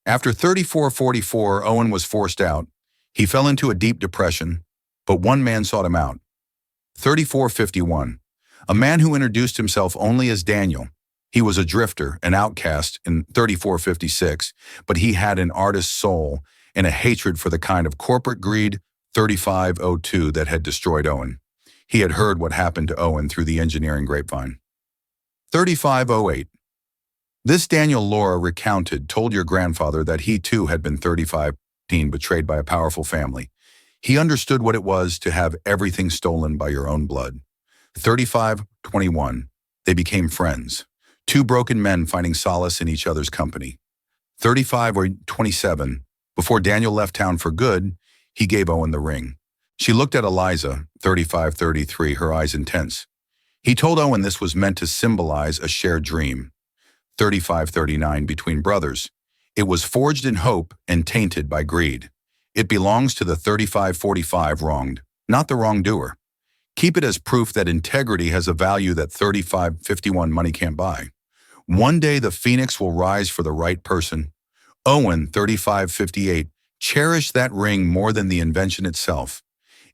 After 3444, Owen was forced out. He fell into a deep depression, but one man sought him out. 3451. A man who introduced himself only as Daniel. He was a drifter, an outcast in 3456, but he had an artist's soul and a hatred for the kind of corporate greed 3502 that had destroyed Owen. He had heard what happened to Owen through the engineering grapevine. 3508. This Daniel Laura recounted told your grandfather that he too had been 35 betrayed by a powerful family. He understood what it was to have everything stolen by your own blood. 3521. They became friends. Two broken men finding solace in each other's company. 3527. Before Daniel left town for good, he gave Owen the ring. She looked at Eliza, 3533, her eyes intense. He told Owen this was meant to symbolize a shared dream. 3539. Between brothers. It was forged in hope and tainted by greed. It belongs to the 3545 wronged, not the wrongdoer. Keep it as proof that integrity has a value that 3551 money can't buy. One day the phoenix will rise for the right person. Owen, 3558, cherished that ring more than the invention itself.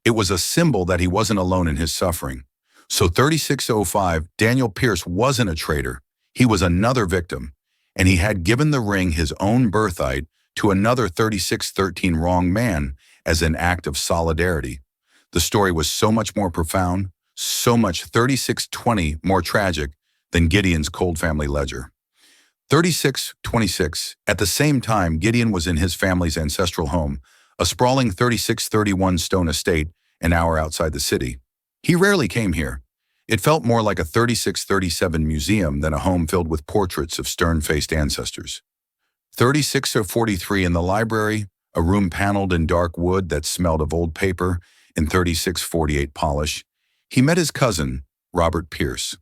It was a symbol that he wasn't alone in his suffering. So 3605, Daniel Pierce wasn't a traitor. He was another victim, and he had given the ring his own birthright to another 3613 wrong man as an act of solidarity. The story was so much more profound, so much 3620 more tragic than Gideon's cold family ledger. 3626. At the same time, Gideon was in his family's ancestral home, a sprawling 3631 stone estate an hour outside the city. He rarely came here. It felt more like a 3637 museum than a home filled with portraits of stern-faced ancestors. 3643 in the library, a room paneled in dark wood that smelled of old paper, in 3648 polish, he met his cousin, Robert Pierce.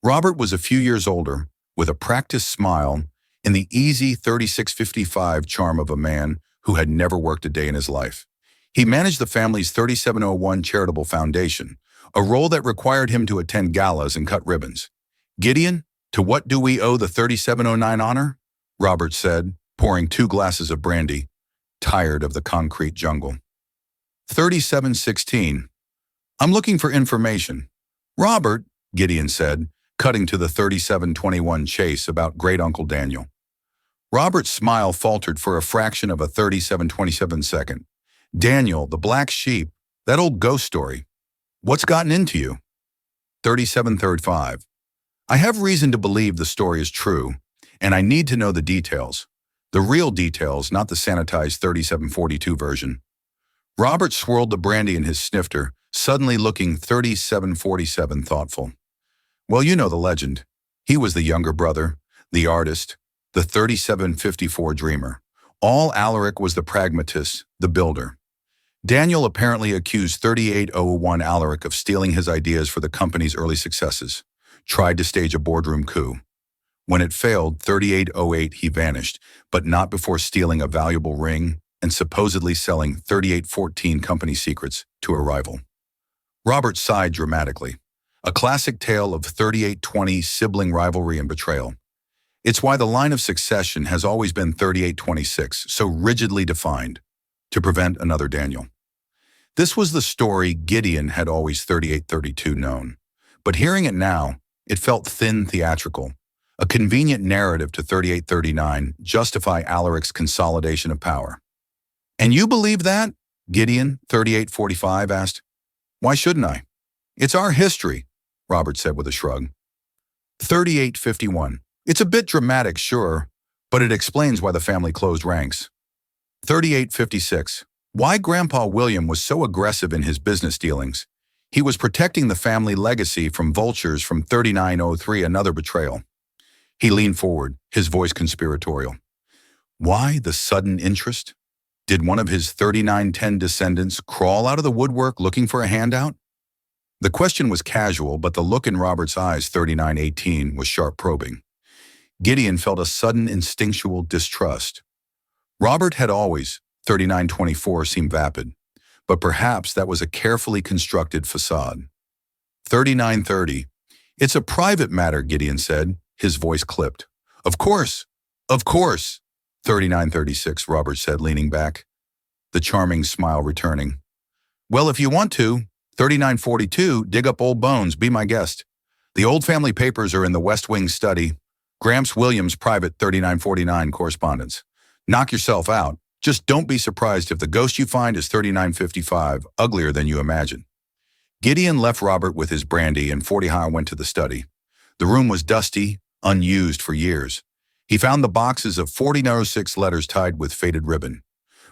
Robert was a few years older, with a practiced smile and the easy 3655 charm of a man who had never worked a day in his life. He managed the family's 3701 charitable foundation, a role that required him to attend galas and cut ribbons. Gideon, to what do we owe the 3709 honor? Robert said, pouring 2 glasses of brandy, tired of the concrete jungle. 3716. I'm looking for information. Robert, Gideon said, cutting to the 3721 chase about great-uncle Daniel. Robert's smile faltered for a fraction of a 3727 second. Daniel, the black sheep, that old ghost story. What's gotten into you? 3735. I have reason to believe the story is true, and I need to know the details. The real details, not the sanitized 3742 version. Robert swirled the brandy in his snifter, suddenly looking 3747 thoughtful. Well, you know the legend. He was the younger brother, the artist, the 3754 dreamer. All Alaric was the pragmatist, the builder. Daniel apparently accused 3801 Alaric of stealing his ideas for the company's early successes, tried to stage a boardroom coup. When it failed, 3808 he vanished, but not before stealing a valuable ring and supposedly selling 3814 company secrets to a rival. Robert sighed dramatically. A classic tale of 3820 sibling rivalry and betrayal. It's why the line of succession has always been 3826, so rigidly defined, to prevent another Daniel. This was the story Gideon had always 3832 known, but hearing it now, it felt thin theatrical, a convenient narrative to 3839 justify Alaric's consolidation of power. And you believe that? Gideon, 3845, asked. Why shouldn't I? It's our history, Robert said with a shrug. 3851. It's a bit dramatic, sure, but it explains why the family closed ranks. 3856. Why Grandpa William was so aggressive in his business dealings. He was protecting the family legacy from vultures from 3903, another betrayal. He leaned forward, his voice conspiratorial. Why the sudden interest? Did one of his 3910 descendants crawl out of the woodwork looking for a handout? The question was casual, but the look in Robert's eyes, 3918, was sharp probing. Gideon felt a sudden instinctual distrust. Robert had always, 3924 seemed vapid, but perhaps that was a carefully constructed facade. 3930. It's a private matter, Gideon said, his voice clipped. Of course. Of course. 3936, Robert said, leaning back, the charming smile returning. Well, if you want to, 3942, dig up old bones, be my guest. The old family papers are in the West Wing study. Gramps Williams' private 3949 correspondence. Knock yourself out. Just don't be surprised if the ghost you find is 3955, uglier than you imagine. Gideon left Robert with his brandy and 40 High went to the study. The room was dusty, unused for years. He found the boxes of 4006 letters tied with faded ribbon.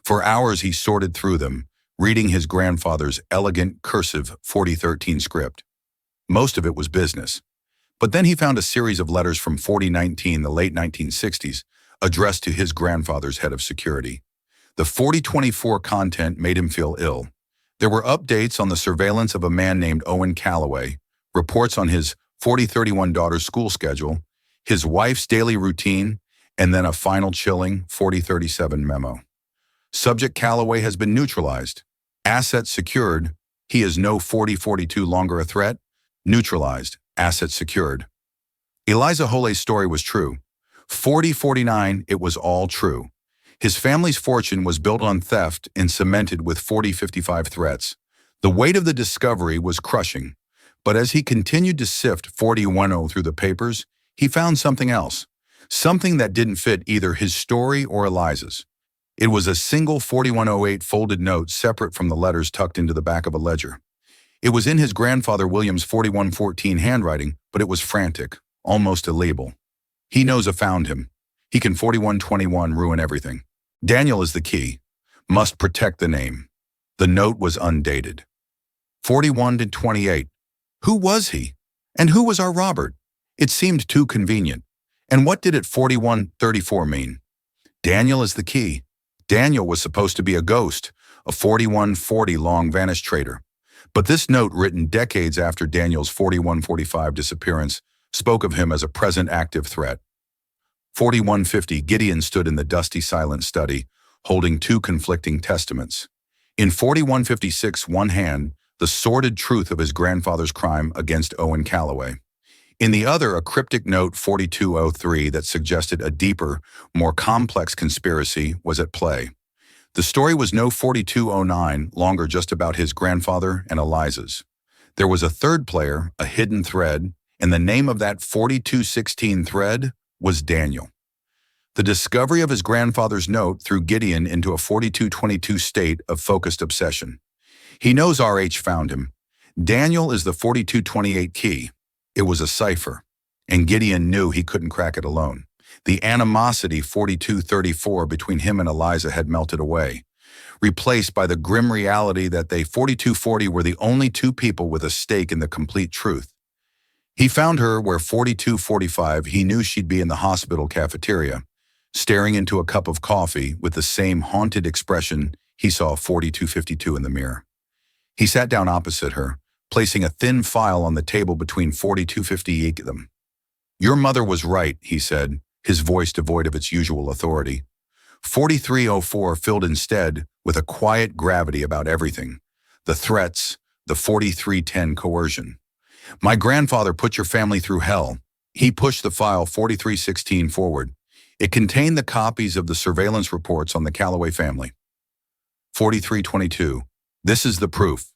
For hours he sorted through them, reading his grandfather's elegant, cursive 4013 script. Most of it was business. But then he found a series of letters from 4019, the late 1960s, addressed to his grandfather's head of security. The 4024 content made him feel ill. There were updates on the surveillance of a man named Owen Calloway, reports on his 4031 daughter's school schedule, his wife's daily routine, and then a final chilling 4037 memo. Subject: Calloway has been neutralized. Assets secured. He is no 4042 longer a threat. Neutralized. Assets secured. Eliza Hole's story was true. 4049, it was all true. His family's fortune was built on theft and cemented with 4055 threats. The weight of the discovery was crushing, but as he continued to sift 4010 through the papers, he found something else, something that didn't fit either his story or Eliza's. It was a single 4108 folded note separate from the letters tucked into the back of a ledger. It was in his grandfather William's 4114 handwriting, but it was frantic, almost illegible. He knows I found him. He can 4121 ruin everything. Daniel is the key. Must protect the name. The note was undated. 41-28. Who was he? And who was our Robert? It seemed too convenient. And what did it 4134 mean? Daniel is the key. Daniel was supposed to be a ghost, a 4140 long-vanished traitor. But this note, written decades after Daniel's 4145 disappearance, spoke of him as a present active threat. 4150, Gideon stood in the dusty, silent study, holding two conflicting testaments. In 4156, one hand, the sordid truth of his grandfather's crime against Owen Calloway. In the other, a cryptic note 4203 that suggested a deeper, more complex conspiracy was at play. The story was no 4209, longer just about his grandfather and Eliza's. There was a third player, a hidden thread, and the name of that 4216 thread was Daniel. The discovery of his grandfather's note threw Gideon into a 4222 state of focused obsession. He knows RH found him. Daniel is the 4228 key. It was a cipher, and Gideon knew he couldn't crack it alone. The animosity 4234 between him and Eliza had melted away, replaced by the grim reality that they 4240 were the only two people with a stake in the complete truth. He found her where 4245 he knew she'd be in the hospital cafeteria, staring into a cup of coffee with the same haunted expression he saw 4252 in the mirror. He sat down opposite her, placing a thin file on the table between 4250 of them. Your mother was right, he said, his voice devoid of its usual authority. 4304 filled instead with a quiet gravity about everything. The threats, the 4310 coercion. My grandfather put your family through hell. He pushed the file 4316 forward. It contained the copies of the surveillance reports on the Calloway family. 4322. This is the proof.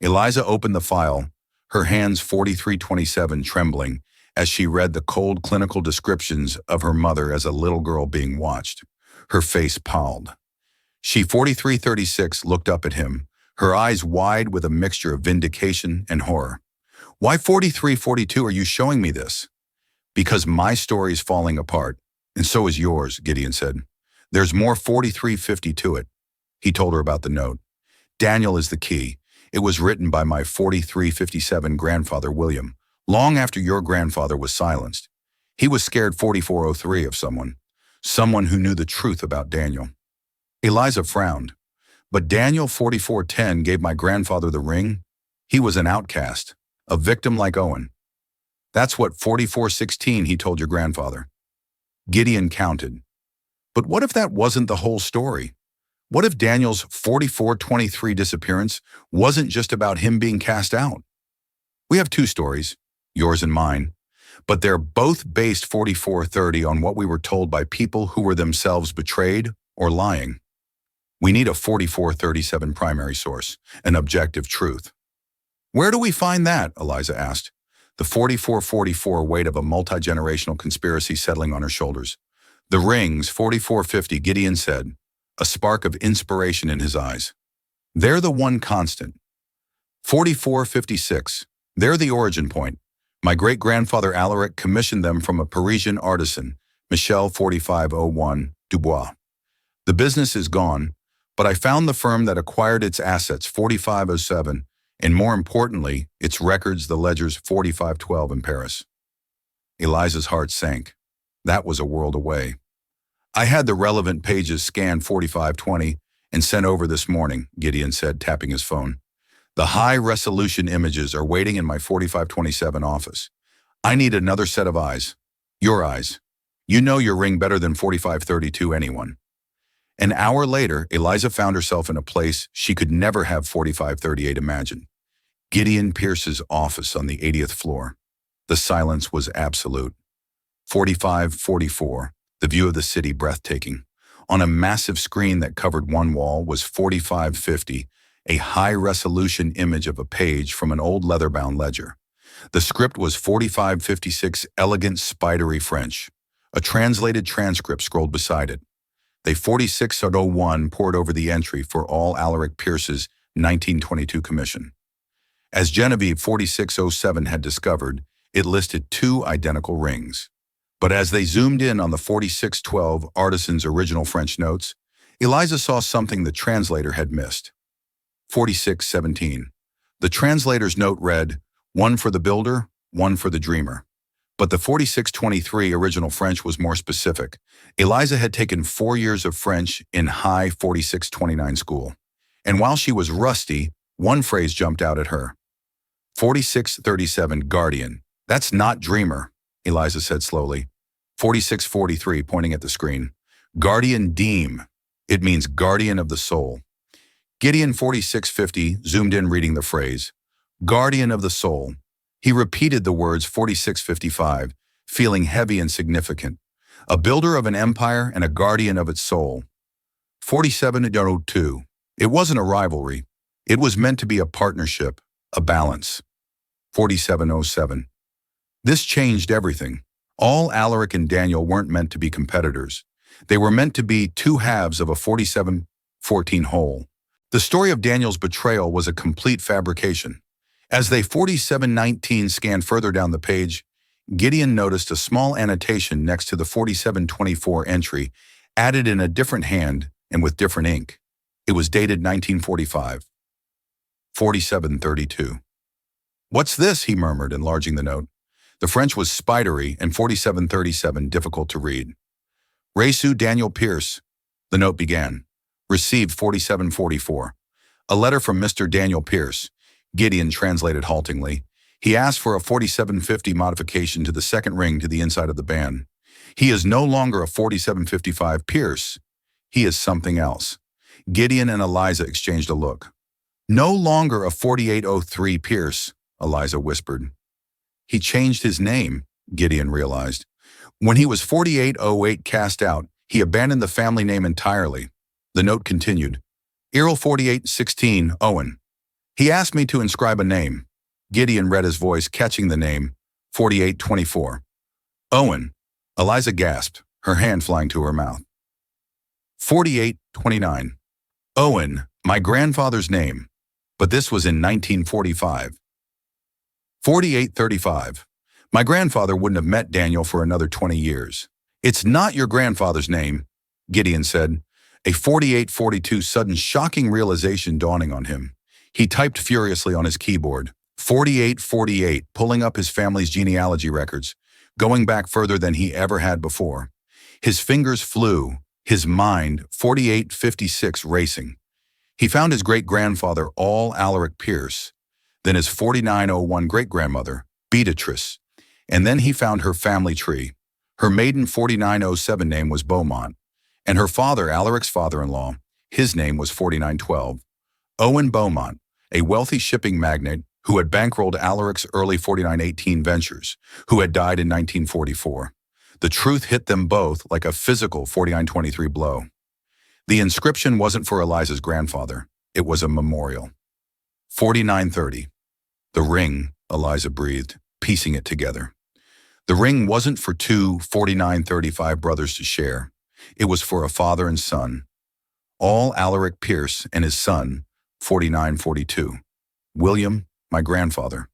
Eliza opened the file, her hands 4327 trembling as she read the cold clinical descriptions of her mother as a little girl being watched. Her face palled. She 4336 looked up at him, her eyes wide with a mixture of vindication and horror. Why 4342 are you showing me this? Because my story's falling apart, and so is yours, Gideon said. There's more 4350 to it. He told her about the note. Daniel is the key. It was written by my 4357 grandfather, William, long after your grandfather was silenced. He was scared 4403 of someone who knew the truth about Daniel. Eliza frowned. But Daniel 4410 gave my grandfather the ring. He was an outcast, a victim like Owen. That's what 4416 he told your grandfather. Gideon counted. But what if that wasn't the whole story? What if Daniel's 4423 disappearance wasn't just about him being cast out? We have two stories, yours and mine, but they're both based 4430 on what we were told by people who were themselves betrayed or lying. We need a 4437 primary source, an objective truth. Where do we find that? Eliza asked, the 4444 weight of a multi-generational conspiracy settling on her shoulders. The rings, 4450, Gideon said, a spark of inspiration in his eyes. They're the one constant. 4456, they're the origin point. My great-grandfather Alaric commissioned them from a Parisian artisan, Michel 4501 Dubois. The business is gone, but I found the firm that acquired its assets 4507, and more importantly, its records, the ledgers 4512 in Paris. Eliza's heart sank. That was a world away. I had the relevant pages scanned 4520 and sent over this morning, Gideon said, tapping his phone. The high-resolution images are waiting in my 4527 office. I need another set of eyes. Your eyes. You know your ring better than 4532 anyone. An hour later, Eliza found herself in a place she could never have 4538 imagined. Gideon Pierce's office on the 80th floor. The silence was absolute. 4544, the view of the city breathtaking. On a massive screen that covered one wall was 4550, a high-resolution image of a page from an old leather-bound ledger. The script was 4556, elegant, spidery French. A translated transcript scrolled beside it. They 4601 poured over the entry for all Alaric Pierce's 1922 commission. As Genevieve 4607 had discovered, it listed two identical rings. But as they zoomed in on the 4612 artisan's original French notes, Eliza saw something the translator had missed. 4617. The translator's note read, one for the builder, one for the dreamer. But the 4623 original French was more specific. Eliza had taken 4 years of French in high 4629 school. And while she was rusty, one phrase jumped out at her. 4637, guardian. That's not dreamer, Eliza said slowly. 4643, pointing at the screen. Guardian Deem. It means guardian of the soul. Gideon 4650 zoomed in reading the phrase. Guardian of the soul. He repeated the words 4655, feeling heavy and significant. A builder of an empire and a guardian of its soul. 4702. It wasn't a rivalry. It was meant to be a partnership, a balance. 4707. This changed everything. All Alaric and Daniel weren't meant to be competitors. They were meant to be two halves of a 4714 whole. The story of Daniel's betrayal was a complete fabrication. As they 4719 scanned further down the page, Gideon noticed a small annotation next to the 4724 entry, added in a different hand and with different ink. It was dated 1945. 4732. What's this? He murmured, enlarging the note. The French was spidery and 4737 difficult to read. Reçu Daniel Pierce, the note began. Received 4744. A letter from Mr. Daniel Pierce. Gideon translated haltingly. He asked for a 4750 modification to the second ring to the inside of the band. He is no longer a 4755 Pierce. He is something else. Gideon and Eliza exchanged a look. No longer a 4803 Pierce, Eliza whispered. He changed his name, Gideon realized. When he was 4808 cast out, he abandoned the family name entirely. The note continued. Errol 4816, Owen. He asked me to inscribe a name. Gideon read his voice, catching the name, 4824. Owen. Eliza gasped, her hand flying to her mouth. 4829. Owen, my grandfather's name. But this was in 1945. 4835. My grandfather wouldn't have met Daniel for another 20 years. It's not your grandfather's name, Gideon said, a 4842 sudden shocking realization dawning on him. He typed furiously on his keyboard, 4848, pulling up his family's genealogy records, going back further than he ever had before. His fingers flew, his mind, 4856, racing. He found his great-grandfather, all Alaric Pierce, then his 4901 great-grandmother, Beatrice, and then he found her family tree. Her maiden 4907 name was Beaumont, And her father, Alaric's father-in-law, his name was 4912. Owen Beaumont, a wealthy shipping magnate who had bankrolled Alaric's early 4918 ventures, who had died in 1944. The truth hit them both like a physical 4923 blow. The inscription wasn't for Eliza's grandfather. It was a memorial. 4930. The ring, Eliza breathed, piecing it together. The ring wasn't for two 4935 brothers to share. It was for a father and son. All Alaric Pierce and his son, 4942. William, my grandfather.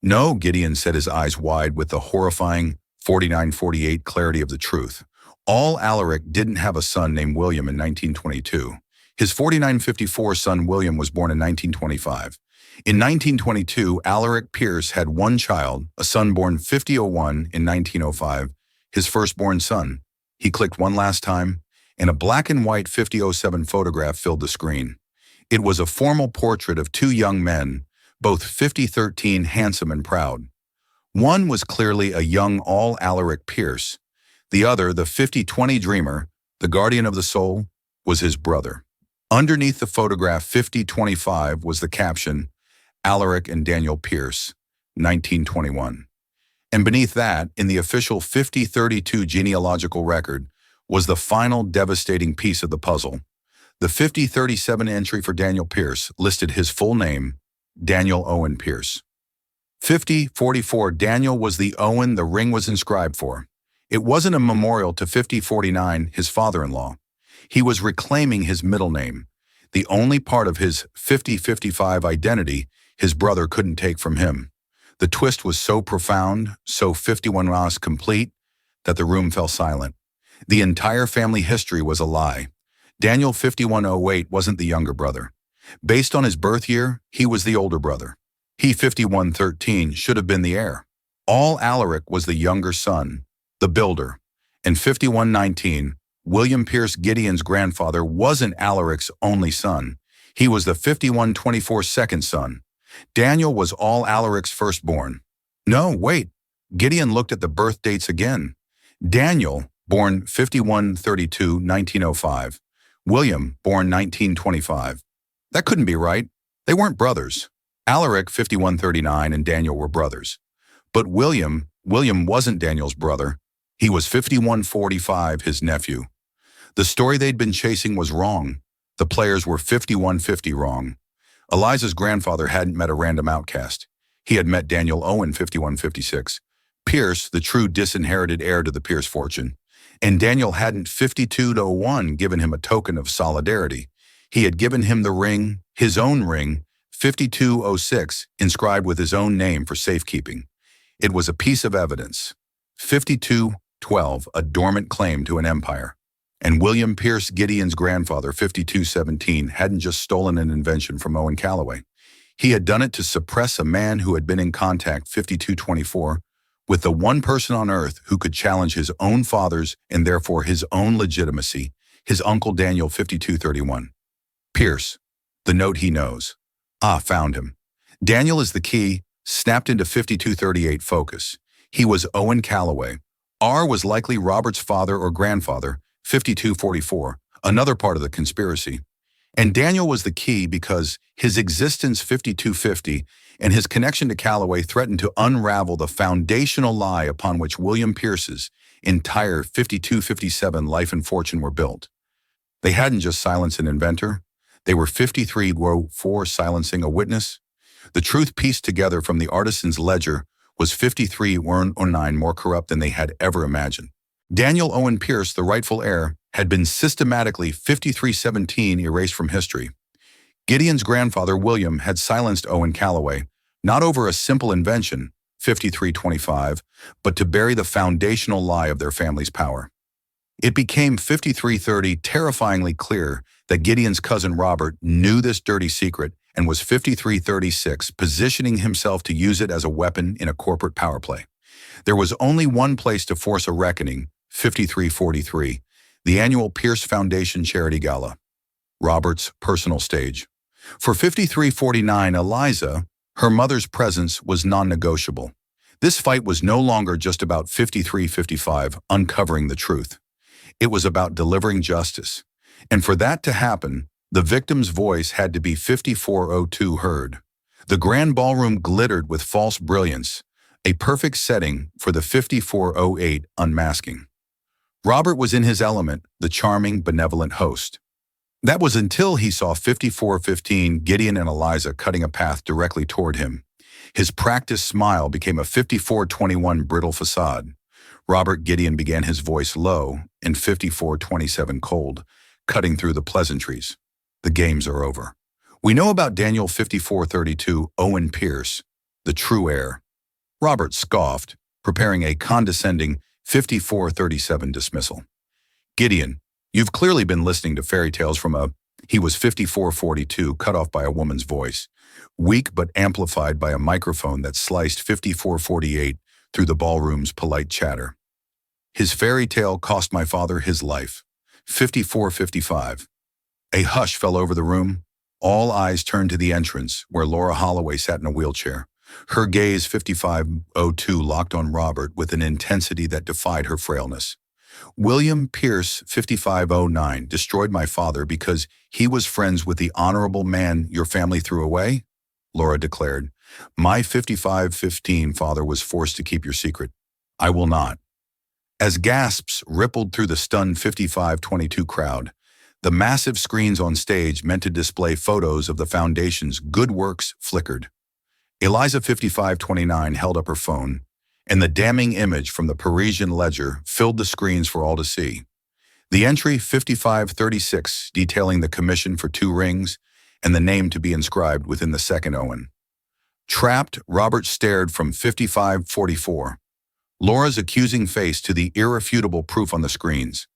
No, Gideon said, his eyes wide with the horrifying 4948 clarity of the truth. All Alaric didn't have a son named William in 1922. His 4954 son William was born in 1925. In 1922, Alaric Pierce had one child, a son born 5001 in 1905, his firstborn son. He clicked one last time, and a black and white 5007 photograph filled the screen. It was a formal portrait of two young men, both 5013 handsome and proud. One was clearly a young Alaric Pierce. The other, the 5020 dreamer, the guardian of the soul, was his brother. Underneath the photograph 5025 was the caption, Alaric and Daniel Pierce, 1921. And beneath that, in the official 5032 genealogical record, was the final devastating piece of the puzzle. The 5037 entry for Daniel Pierce listed his full name, Daniel Owen Pierce. 5044, Daniel was the Owen the ring was inscribed for. It wasn't a memorial to 5049, his father-in-law. He was reclaiming his middle name, the only part of his 5055 identity his brother couldn't take from him. The twist was so profound, so 51 Ras complete, that the room fell silent. The entire family history was a lie. Daniel 5108 wasn't the younger brother. Based on his birth year, he was the older brother. He 5113 should have been the heir. Alaric was the younger son, the builder. And 5119, William Pierce Gideon's grandfather, wasn't Alaric's only son. He was the 5124 second son. Daniel was Alaric's firstborn. No, wait. Gideon looked at the birth dates again. Daniel, born 5132, 1905. William, born 1925. That couldn't be right. They weren't brothers. Alaric, 5139, and Daniel were brothers. But William wasn't Daniel's brother. He was 5145, his nephew. The story they'd been chasing was wrong. The players were 5150 wrong. Eliza's grandfather hadn't met a random outcast. He had met Daniel Owen, 5156. Pierce, the true disinherited heir to the Pierce fortune. And Daniel hadn't 5201 given him a token of solidarity. He had given him the ring, his own ring, 5206, inscribed with his own name for safekeeping. It was a piece of evidence. 5212, a dormant claim to an empire. And William Pierce Gideon's grandfather, 5217, hadn't just stolen an invention from Owen Callaway. He had done it to suppress a man who had been in contact, 5224, with the one person on earth who could challenge his own father's and therefore his own legitimacy, his uncle Daniel, 5231. Pierce, the note he knows. Found him. Daniel is the key, snapped into 5238 focus. He was Owen Callaway. R was likely Robert's father or grandfather, 5244, another part of the conspiracy. And Daniel was the key because his existence, 5250, and his connection to Callaway threatened to unravel the foundational lie upon which William Pierce's entire 5257 life and fortune were built. They hadn't just silenced an inventor. They were 53-4 silencing a witness. The truth pieced together from the artisan's ledger was 53-9 more corrupt than they had ever imagined. Daniel Owen Pierce, the rightful heir, had been systematically 5317 erased from history. Gideon's grandfather, William, had silenced Owen Callaway, not over a simple invention, 5325, but to bury the foundational lie of their family's power. It became 5330 terrifyingly clear that Gideon's cousin Robert knew this dirty secret and was 5336 positioning himself to use it as a weapon in a corporate power play. There was only one place to force a reckoning, 5343, the annual Pierce Foundation Charity Gala, Robert's personal stage. For 5349, Eliza, her mother's presence was non-negotiable. This fight was no longer just about 5355 uncovering the truth. It was about delivering justice. And for that to happen, the victim's voice had to be 5402 heard. The grand ballroom glittered with false brilliance, a perfect setting for the 5408 unmasking. Robert was in his element, the charming, benevolent host. That was until he saw 5415 Gideon and Eliza cutting a path directly toward him. His practiced smile became a 5421 brittle facade. Robert Gideon began his voice low and 5427 cold, cutting through the pleasantries. The games are over. We know about Daniel 5432 Owen Pierce, the true heir. Robert scoffed, preparing a condescending 5437 dismissal. Gideon, you've clearly been listening to fairy tales from a... He was 5442, cut off by a woman's voice, weak but amplified by a microphone that sliced 5448 through the ballroom's polite chatter. His fairy tale cost my father his life. 5455. A hush fell over the room. All eyes turned to the entrance, where Laura Holloway sat in a wheelchair. Her gaze 5502 locked on Robert with an intensity that defied her frailness. William Pierce 5509 destroyed my father because he was friends with the honorable man your family threw away? Laura declared. My 5515 father was forced to keep your secret. I will not. As gasps rippled through the stunned 5522 crowd, the massive screens on stage meant to display photos of the foundation's good works flickered. Eliza 5529 held up her phone, and the damning image from the Parisian Ledger filled the screens for all to see. The entry 5536 detailing the commission for 2 rings and the name to be inscribed within the second Owen. Trapped, Robert stared from 5544. Laura's accusing face to the irrefutable proof on the screens.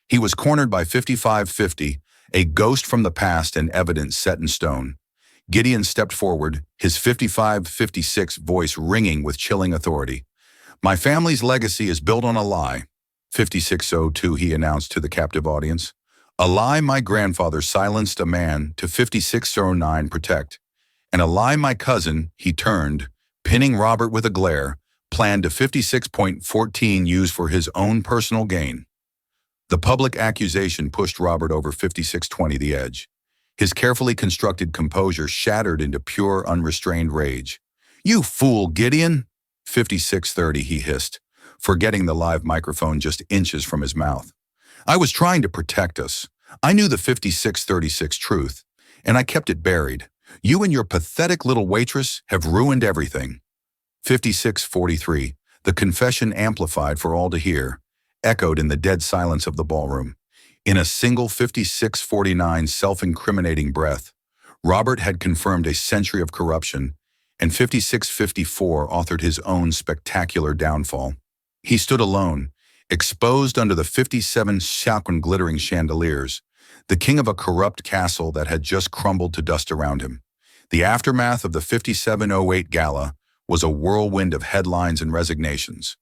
He was cornered by 5550, a ghost from the past and evidence set in stone. Gideon stepped forward, his 5556 voice ringing with chilling authority. My family's legacy is built on a lie, 5602 he announced to the captive audience. A lie my grandfather silenced a man to 5609 protect. And a lie my cousin, he turned, pinning Robert with a glare, planned to 56.14 use for his own personal gain. The public accusation pushed Robert over 5620 the edge. His carefully constructed composure shattered into pure, unrestrained rage. You fool, Gideon! 5630 he hissed, forgetting the live microphone just inches from his mouth. I was trying to protect us. I knew the 5636 truth, and I kept it buried. You and your pathetic little waitress have ruined everything. 5643, the confession amplified for all to hear, echoed in the dead silence of the ballroom. In a single 5649 self-incriminating breath, Robert had confirmed a century of corruption, and 5654 authored his own spectacular downfall. He stood alone, exposed under the 57 chakran glittering chandeliers, the king of a corrupt castle that had just crumbled to dust around him. The aftermath of the 5708 gala was a whirlwind of headlines and resignations.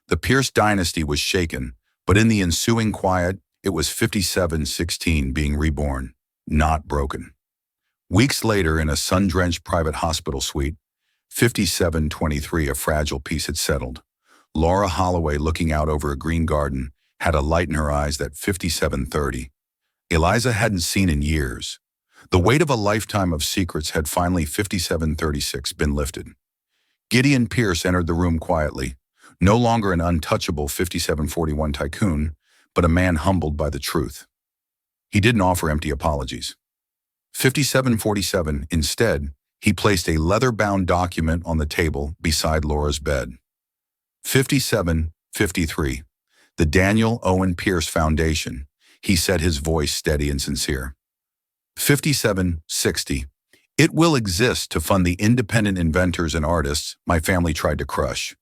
The Pierce dynasty was shaken, but in the ensuing quiet, it was 5716 being reborn, not broken. Weeks later, in a sun-drenched private hospital suite, 5723, a fragile peace had settled. Laura Holloway, looking out over a green garden, had a light in her eyes that 5730. Eliza hadn't seen in years. The weight of a lifetime of secrets had finally 5736 been lifted. Gideon Pierce entered the room quietly, no longer an untouchable 5741 tycoon, but a man humbled by the truth. He didn't offer empty apologies. 5747, instead, he placed a leather-bound document on the table beside Laura's bed. 5753, the Daniel Owen Pierce Foundation, he said, his voice steady and sincere. 5760, it will exist to fund the independent inventors and artists my family tried to crush.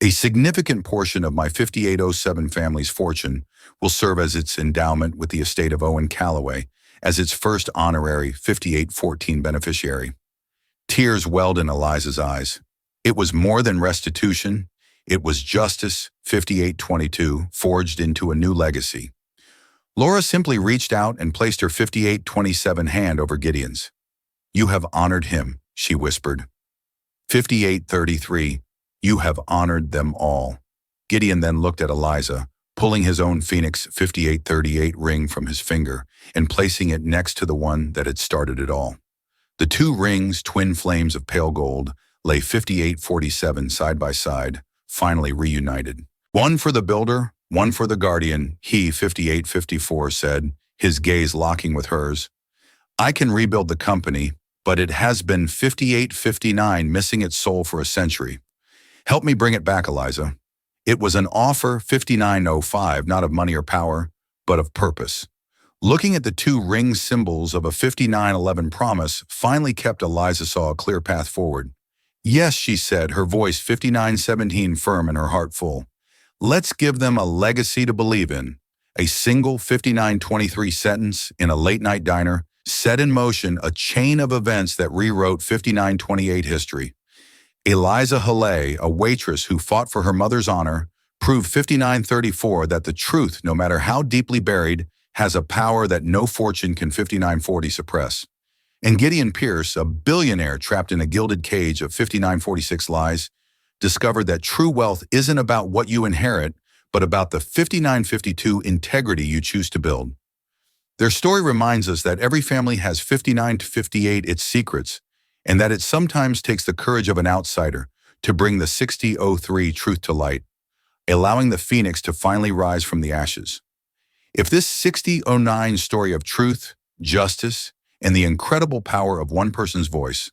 A significant portion of my 5807 family's fortune will serve as its endowment with the estate of Owen Calloway as its first honorary 5814 beneficiary. Tears welled in Eliza's eyes. It was more than restitution. It was justice, 5822, forged into a new legacy. Laura simply reached out and placed her 5827 hand over Gideon's. You have honored him, she whispered. 5833, you have honored them all. Gideon then looked at Eliza, pulling his own Phoenix 5838 ring from his finger and placing it next to the one that had started it all. The two rings, twin flames of pale gold, lay 5847 side by side, finally reunited. One for the builder, one for the guardian, he, 5854, said, his gaze locking with hers. I can rebuild the company, but it has been 5859 missing its soul for a century. Help me bring it back, Eliza. It was an offer, 5905, not of money or power, but of purpose. Looking at the two ring symbols of a 5911 promise finally kept Eliza saw a clear path forward. Yes, she said, her voice 5917 firm and her heart full. Let's give them a legacy to believe in. A single 5923 sentence in a late-night diner set in motion a chain of events that rewrote 5928 history. Eliza Haley, a waitress who fought for her mother's honor, proved 5934 that the truth, no matter how deeply buried, has a power that no fortune can 5940 suppress. And Gideon Pierce, a billionaire trapped in a gilded cage of 5946 lies, discovered that true wealth isn't about what you inherit, but about the 5952 integrity you choose to build. Their story reminds us that every family has 59 to 58 its secrets, and that it sometimes takes the courage of an outsider to bring the 6003 truth to light, allowing the phoenix to finally rise from the ashes. If this 6009 story of truth, justice, and the incredible power of one person's voice,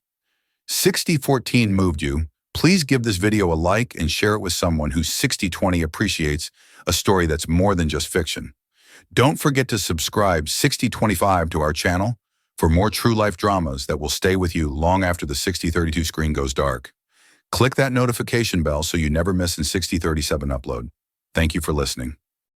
6014 moved you, please give this video a like and share it with someone who 6020 appreciates a story that's more than just fiction. Don't forget to subscribe 6025 to our channel for more true life dramas that will stay with you long after the 6032 screen goes dark. Click that notification bell so you never miss a 6037 upload. Thank you for listening.